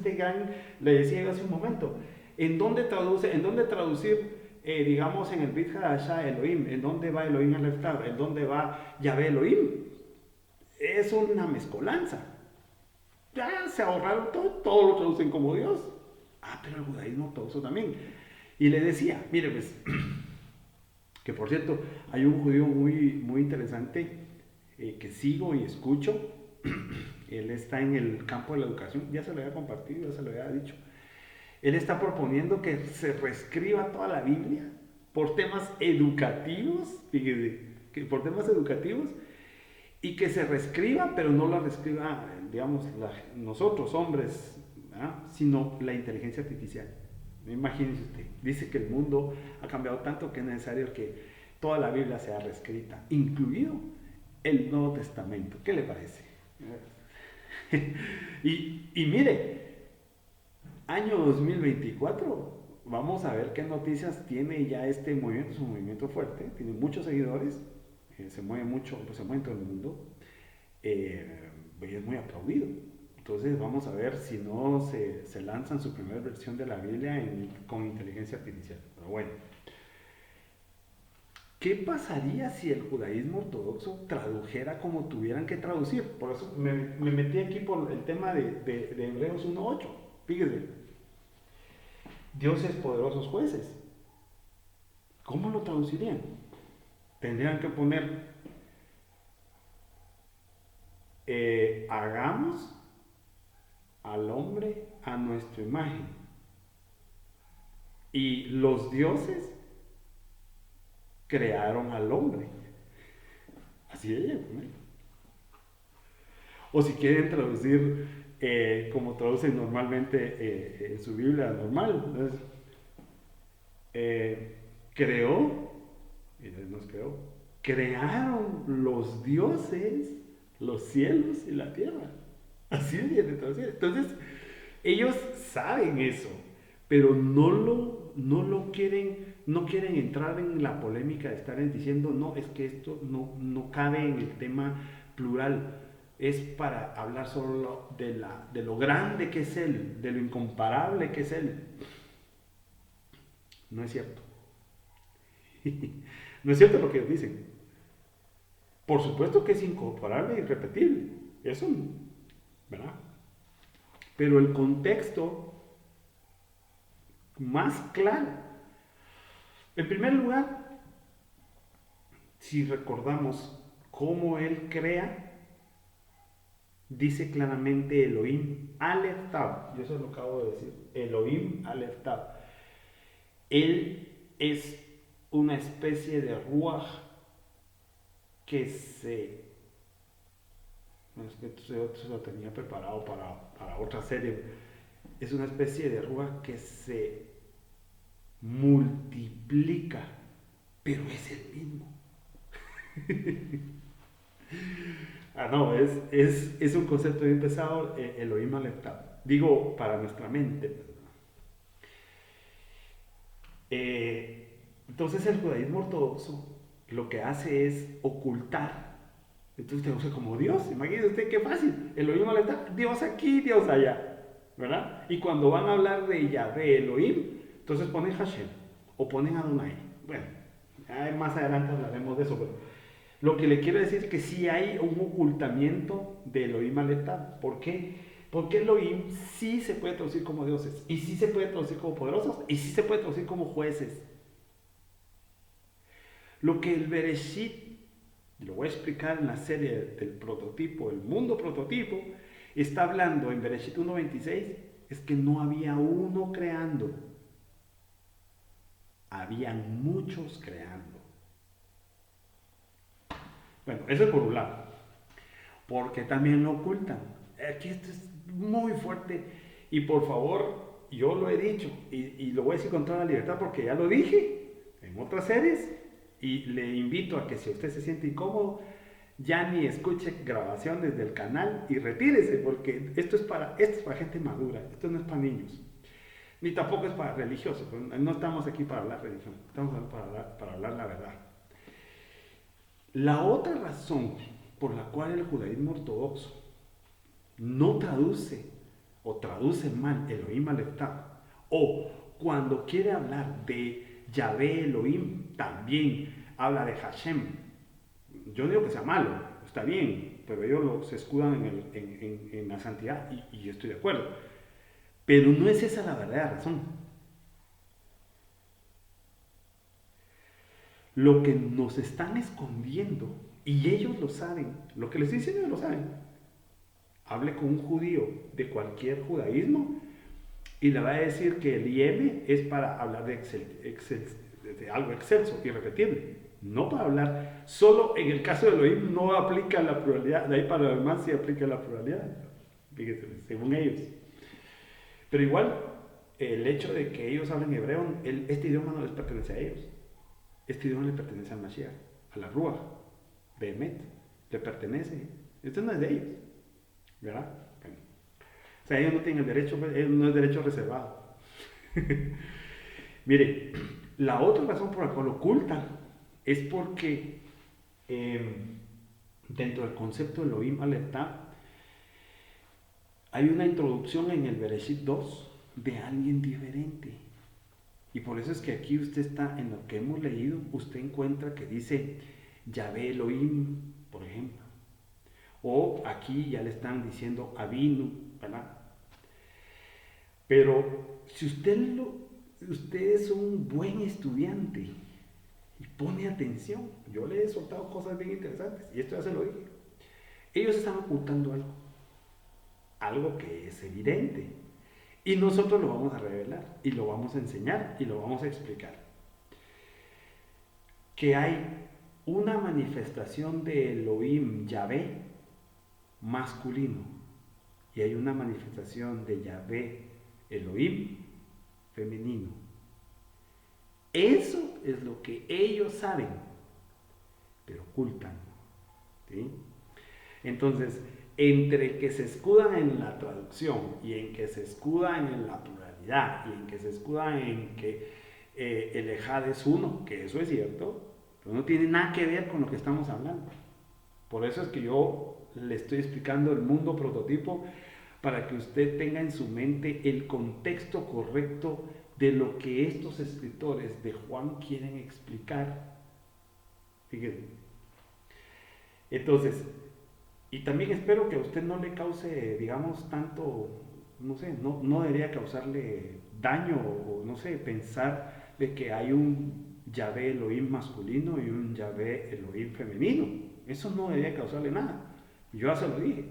le decía hace un momento, ¿en dónde traducir, digamos, en el Brit Hadashah Elohim? ¿En dónde va Elohim Aleftad? ¿En dónde va Yahvé Elohim? Es una mezcolanza. Ya se ahorraron todo lo traducen como Dios. Pero el judaísmo todo eso también. Y le decía, mire pues, que por cierto, hay un judío muy interesante que sigo y escucho. Él está en el campo de la educación, ya se lo había compartido, ya se lo había dicho. Él está proponiendo que se reescriba toda la Biblia por temas educativos, fíjese, por temas educativos, y que se reescriba, pero no la reescriba, digamos, nosotros hombres, ¿verdad? Sino la inteligencia artificial. Imagínese usted, dice que el mundo ha cambiado tanto que es necesario que toda la Biblia sea reescrita, incluido el Nuevo Testamento. ¿Qué le parece? y mire, año 2024, vamos a ver qué noticias tiene ya este movimiento. Es un movimiento fuerte, tiene muchos seguidores, se mueve mucho, pues se mueve en todo el mundo, y es muy aplaudido. Entonces vamos a ver si no se lanzan su primera versión de la Biblia con inteligencia artificial. Pero bueno, ¿qué pasaría si el judaísmo ortodoxo tradujera como tuvieran que traducir? Por eso me metí aquí por el tema de Hebreos 1.8. Fíjese, dioses poderosos jueces. ¿Cómo lo traducirían? Tendrían que poner, hagamos al hombre a nuestra imagen. Y los dioses crearon al hombre. Así de bien, ¿no? O si quieren traducir como traducen normalmente en su Biblia normal. Entonces, creó, y nos creó, crearon los dioses, los cielos y la tierra. Así es bien traducir. Entonces, ellos saben eso, pero no lo quieren, no quieren entrar en la polémica de estar diciendo, no, es que esto no cabe en el tema plural. Es para hablar solo de lo grande que es Él, de lo incomparable que es Él. No es cierto. No es cierto lo que ellos dicen. Por supuesto que es incomparable e irrepetible. Eso, ¿verdad? Pero el contexto más claro. En primer lugar, si recordamos cómo Él crea, dice claramente Elohim Aleph Tav. Yo eso lo acabo de decir. Elohim Aleph Tav. Él es una especie de ruaj que se... Es que esto lo tenía preparado para otra serie. Es una especie de ruaj que se multiplica, pero es el mismo. No, es un concepto bien pesado, Elohim Aleph Tav. Digo, para nuestra mente. Entonces el judaísmo ortodoxo lo que hace es ocultar. Entonces te usa como Dios. Imagínese usted qué fácil. Elohim Aleph Tav, Dios aquí, Dios allá. ¿Verdad? Y cuando van a hablar de Yahvé Elohim, entonces ponen Hashem o ponen Adonai. Bueno, más adelante hablaremos de eso, pero lo que le quiero decir es que sí hay un ocultamiento de Elohim Aleph Tav. ¿Por qué? Porque Elohim sí se puede traducir como dioses, y sí se puede traducir como poderosos, y sí se puede traducir como jueces. Lo que el Bereshit, lo voy a explicar en la serie del prototipo, el mundo prototipo, está hablando en Bereshit 1.26, es que no había uno creando, habían muchos creando. Bueno, eso es por un lado, porque también lo ocultan. Aquí esto es muy fuerte y por favor, yo lo he dicho y lo voy a decir con toda la libertad porque ya lo dije en otras series y le invito a que si usted se siente incómodo, ya ni escuche grabaciones del canal y retírese porque esto es para gente madura, esto no es para niños, ni tampoco es para religiosos, no estamos aquí para hablar religión, estamos para hablar la verdad. La otra razón por la cual el judaísmo ortodoxo no traduce o traduce mal Elohim Aleph Tav, o cuando quiere hablar de Yahvé Elohim, también habla de Hashem. Yo no digo que sea malo, está bien, pero ellos se escudan en la santidad y yo estoy de acuerdo. Pero no es esa la verdadera razón. Lo que nos están escondiendo, y ellos lo saben, lo que les estoy diciendo ellos lo saben. Hable con un judío de cualquier judaísmo y le va a decir que el IM es para hablar de algo excelso, irrepetible. No para hablar, solo en el caso de Elohim no aplica la pluralidad, de ahí para lo demás sí aplica la pluralidad, fíjense, según ellos. Pero igual, el hecho de que ellos hablen hebreo, este idioma no les pertenece a ellos. Este idioma le pertenece al Mashiach, a la Ruach, Behemet, le pertenece. Esto no es de ellos, ¿verdad? Bueno. O sea, ellos no tienen el derecho, no es derecho reservado. Mire, la otra razón por la cual ocultan es porque dentro del concepto de Elohim Aleptá hay una introducción en el Bereshit 2 de alguien diferente. Y por eso es que aquí usted está, en lo que hemos leído, usted encuentra que dice Yahvé Elohim, por ejemplo. O aquí ya le están diciendo Avinu, ¿verdad? Pero si usted es un buen estudiante y pone atención, yo le he soltado cosas bien interesantes, y esto ya se lo dije. Ellos están ocultando algo que es evidente. Y nosotros lo vamos a revelar, y lo vamos a enseñar, y lo vamos a explicar. Que hay una manifestación de Elohim Yahvé masculino, y hay una manifestación de Yahvé Elohim femenino. Eso es lo que ellos saben, pero ocultan, ¿sí? Entonces, entre que se escudan en la traducción y en que se escudan en la pluralidad y en que se escudan en que el Ejad es uno, que eso es cierto, pero no tiene nada que ver con lo que estamos hablando. Por eso es que yo le estoy explicando el mundo prototipo para que usted tenga en su mente el contexto correcto de lo que estos escritores de Juan quieren explicar. Fíjense. Entonces, y también espero que a usted no le cause, digamos, tanto, no sé, no debería causarle daño o no sé, pensar de que hay un Yahvé Elohim masculino y un Yahvé Elohim femenino. Eso no debería causarle nada. Yo ya se lo dije.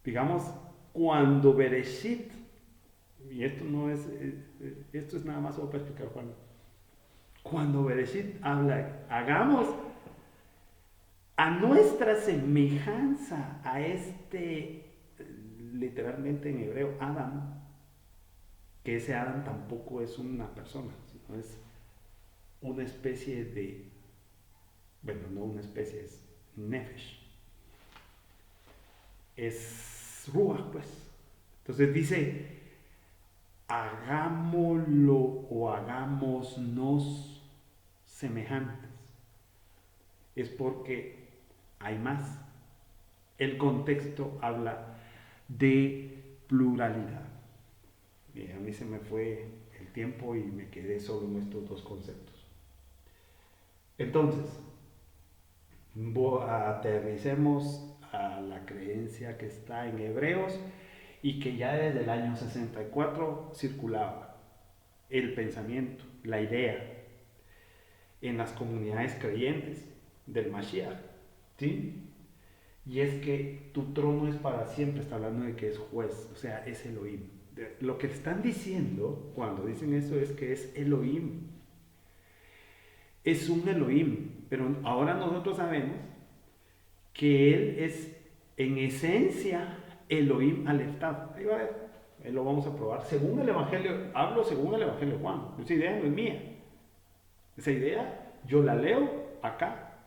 Digamos, cuando Bereshit, y esto no es, esto es nada más para explicar Juan, cuando Bereshit habla, hagamos a nuestra semejanza a literalmente en hebreo, Adam, que ese Adam tampoco es una persona, sino es una especie de, bueno, no una especie, es Nefesh, es Ruach, pues. Entonces dice, hagámoslo o hagámonos semejantes. Es porque hay más. El contexto habla de pluralidad. Bien, a mí se me fue el tiempo y me quedé solo en estos dos conceptos. Entonces, aterricemos a la creencia que está en Hebreos y que ya desde el año 64 circulaba el pensamiento, la idea en las comunidades creyentes del Mashiach, ¿sí? Y es que tu trono es para siempre, está hablando de que es juez, o sea, es Elohim. Lo que están diciendo cuando dicen eso es que es Elohim. Es un Elohim, pero ahora nosotros sabemos que Él es en esencia Elohim Aleftad. Ahí va a ver, ahí lo vamos a probar. Según el Evangelio, hablo según el Evangelio de Juan. Esa idea no es mía. Esa idea yo la leo acá.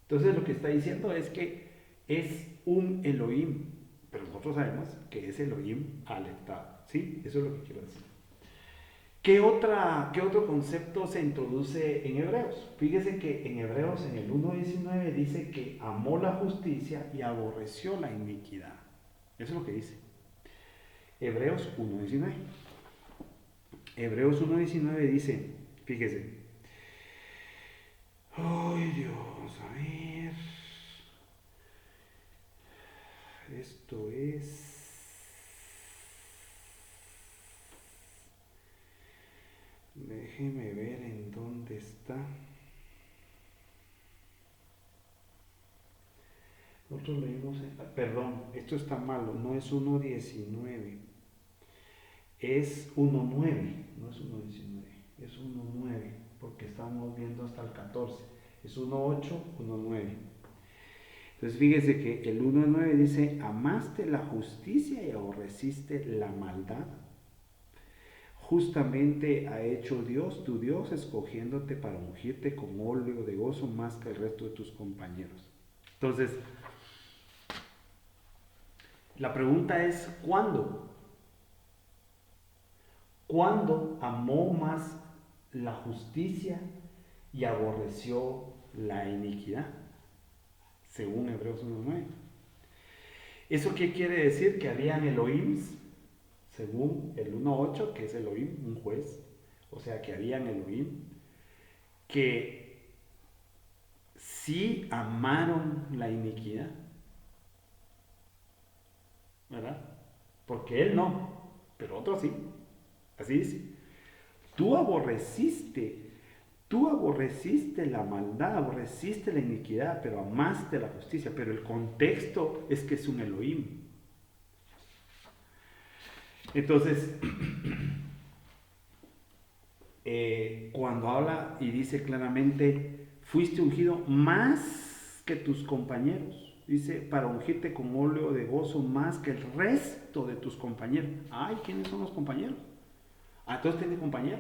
Entonces lo que está diciendo es que es un Elohim, pero nosotros sabemos que es Elohim Aleftad. ¿Sí? Eso es lo que quiero decir. ¿Qué otro concepto se introduce en Hebreos? Fíjese que en Hebreos, en el 1.19, dice que amó la justicia y aborreció la iniquidad. Eso es lo que dice. Hebreos 1.19. Hebreos 1.19 dice, fíjese. Ay Dios, a ver. Esto es... Déjeme ver en dónde está. Nosotros leímos, perdón, esto está malo, no es 1.19, es 1.9, no es 1.19, es 1.9, porque estamos viendo hasta el 14, es 1.8, 1.9. Entonces fíjese que el 1.9 dice, amaste la justicia y aborreciste la maldad. Justamente ha hecho Dios, tu Dios, escogiéndote para ungirte con óleo de gozo más que el resto de tus compañeros. Entonces, la pregunta es, ¿cuándo? ¿Cuándo amó más la justicia y aborreció la iniquidad, según Hebreos 1:9. ¿Eso qué quiere decir? Que habían Elohims, según el 1:8, que es Elohim, un juez, o sea que habían Elohim, que sí amaron la iniquidad, ¿verdad? Porque él no, pero otros sí. Así dice. Tú aborreciste, tú aborreciste la maldad, aborreciste la iniquidad, pero amaste la justicia. Pero el contexto es que es un Elohim. Entonces, cuando habla y dice claramente, fuiste ungido más que tus compañeros. Dice, para ungirte con óleo de gozo más que el resto de tus compañeros. Ay, ¿quiénes son los compañeros? Ah, todos tienen compañeros.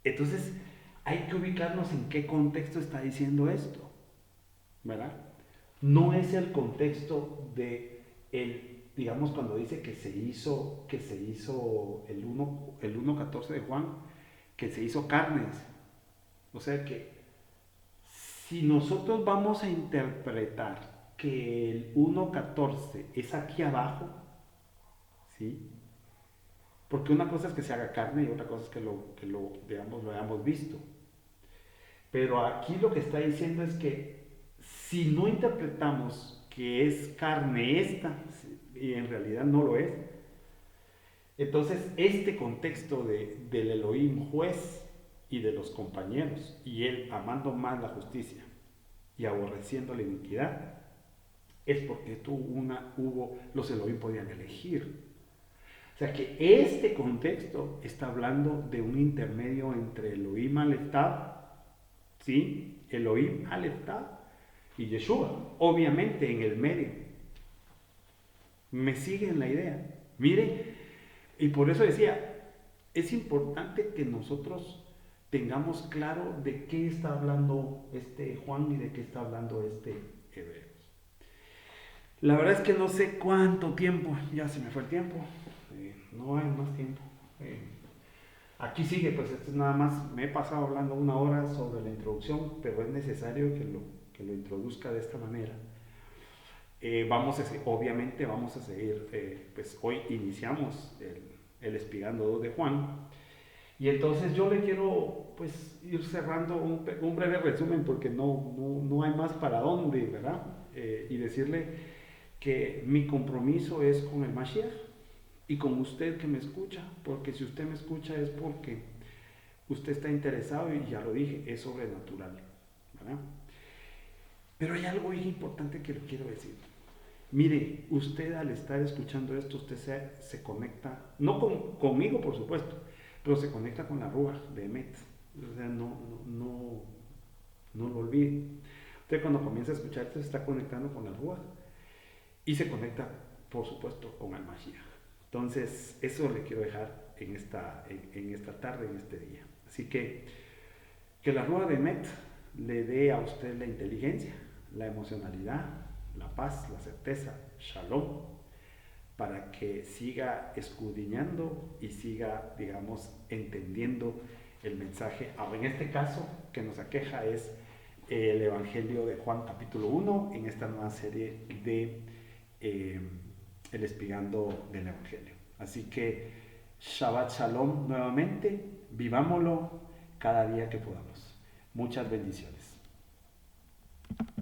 Entonces, hay que ubicarnos en qué contexto está diciendo esto, ¿verdad? No es el contexto de digamos, cuando dice que se hizo el 1:14 de Juan, que se hizo carnes. O sea que si nosotros vamos a interpretar que el 1:14 es aquí abajo, ¿sí? Porque una cosa es que se haga carne y otra cosa es digamos, lo hayamos visto. Pero aquí lo que está diciendo es que si no interpretamos que es carne esta, y en realidad no lo es, entonces este contexto del Elohim juez y de los compañeros, y él amando más la justicia y aborreciendo la iniquidad, es porque los Elohim podían elegir. O sea que este contexto está hablando de un intermedio entre Elohim Aleph-Tav, ¿sí? Elohim Aleph-Tav y Yeshua, obviamente en el medio. ¿Me siguen la idea? Mire, y por eso decía, es importante que nosotros tengamos claro de qué está hablando este Juan y de qué está hablando este Hebreos. La verdad es que no sé cuánto tiempo, ya se me fue el tiempo, no hay más tiempo. Aquí sigue, pues esto es nada más, me he pasado hablando 1 hora sobre la introducción, pero es necesario que lo introduzca de esta manera. Obviamente vamos a seguir, pues hoy iniciamos el Espigando 2 de Juan, y entonces yo le quiero pues ir cerrando un breve resumen porque no hay más para dónde, ¿verdad? Y decirle que mi compromiso es con el Mashiach y con usted que me escucha, porque si usted me escucha es porque usted está interesado y ya lo dije, es sobrenatural, ¿verdad? Pero hay algo importante que le quiero decir. Mire, usted al estar escuchando esto, usted se conecta, no conmigo por supuesto, pero se conecta con la Ruach de Emet. O sea, no lo olvide. Usted cuando comienza a escuchar esto se está conectando con la Ruach y se conecta, por supuesto, con el Mashiach. Entonces, eso le quiero dejar en esta tarde, en este día. Así que la Ruach de Emet le dé a usted la inteligencia, la emocionalidad, la paz, la certeza, shalom, para que siga escudriñando y siga, digamos, entendiendo el mensaje. Ahora, en este caso, que nos aqueja es el Evangelio de Juan capítulo 1, en esta nueva serie de El Espigando del Evangelio. Así que, Shabbat Shalom nuevamente, vivámoslo cada día que podamos. Muchas bendiciones.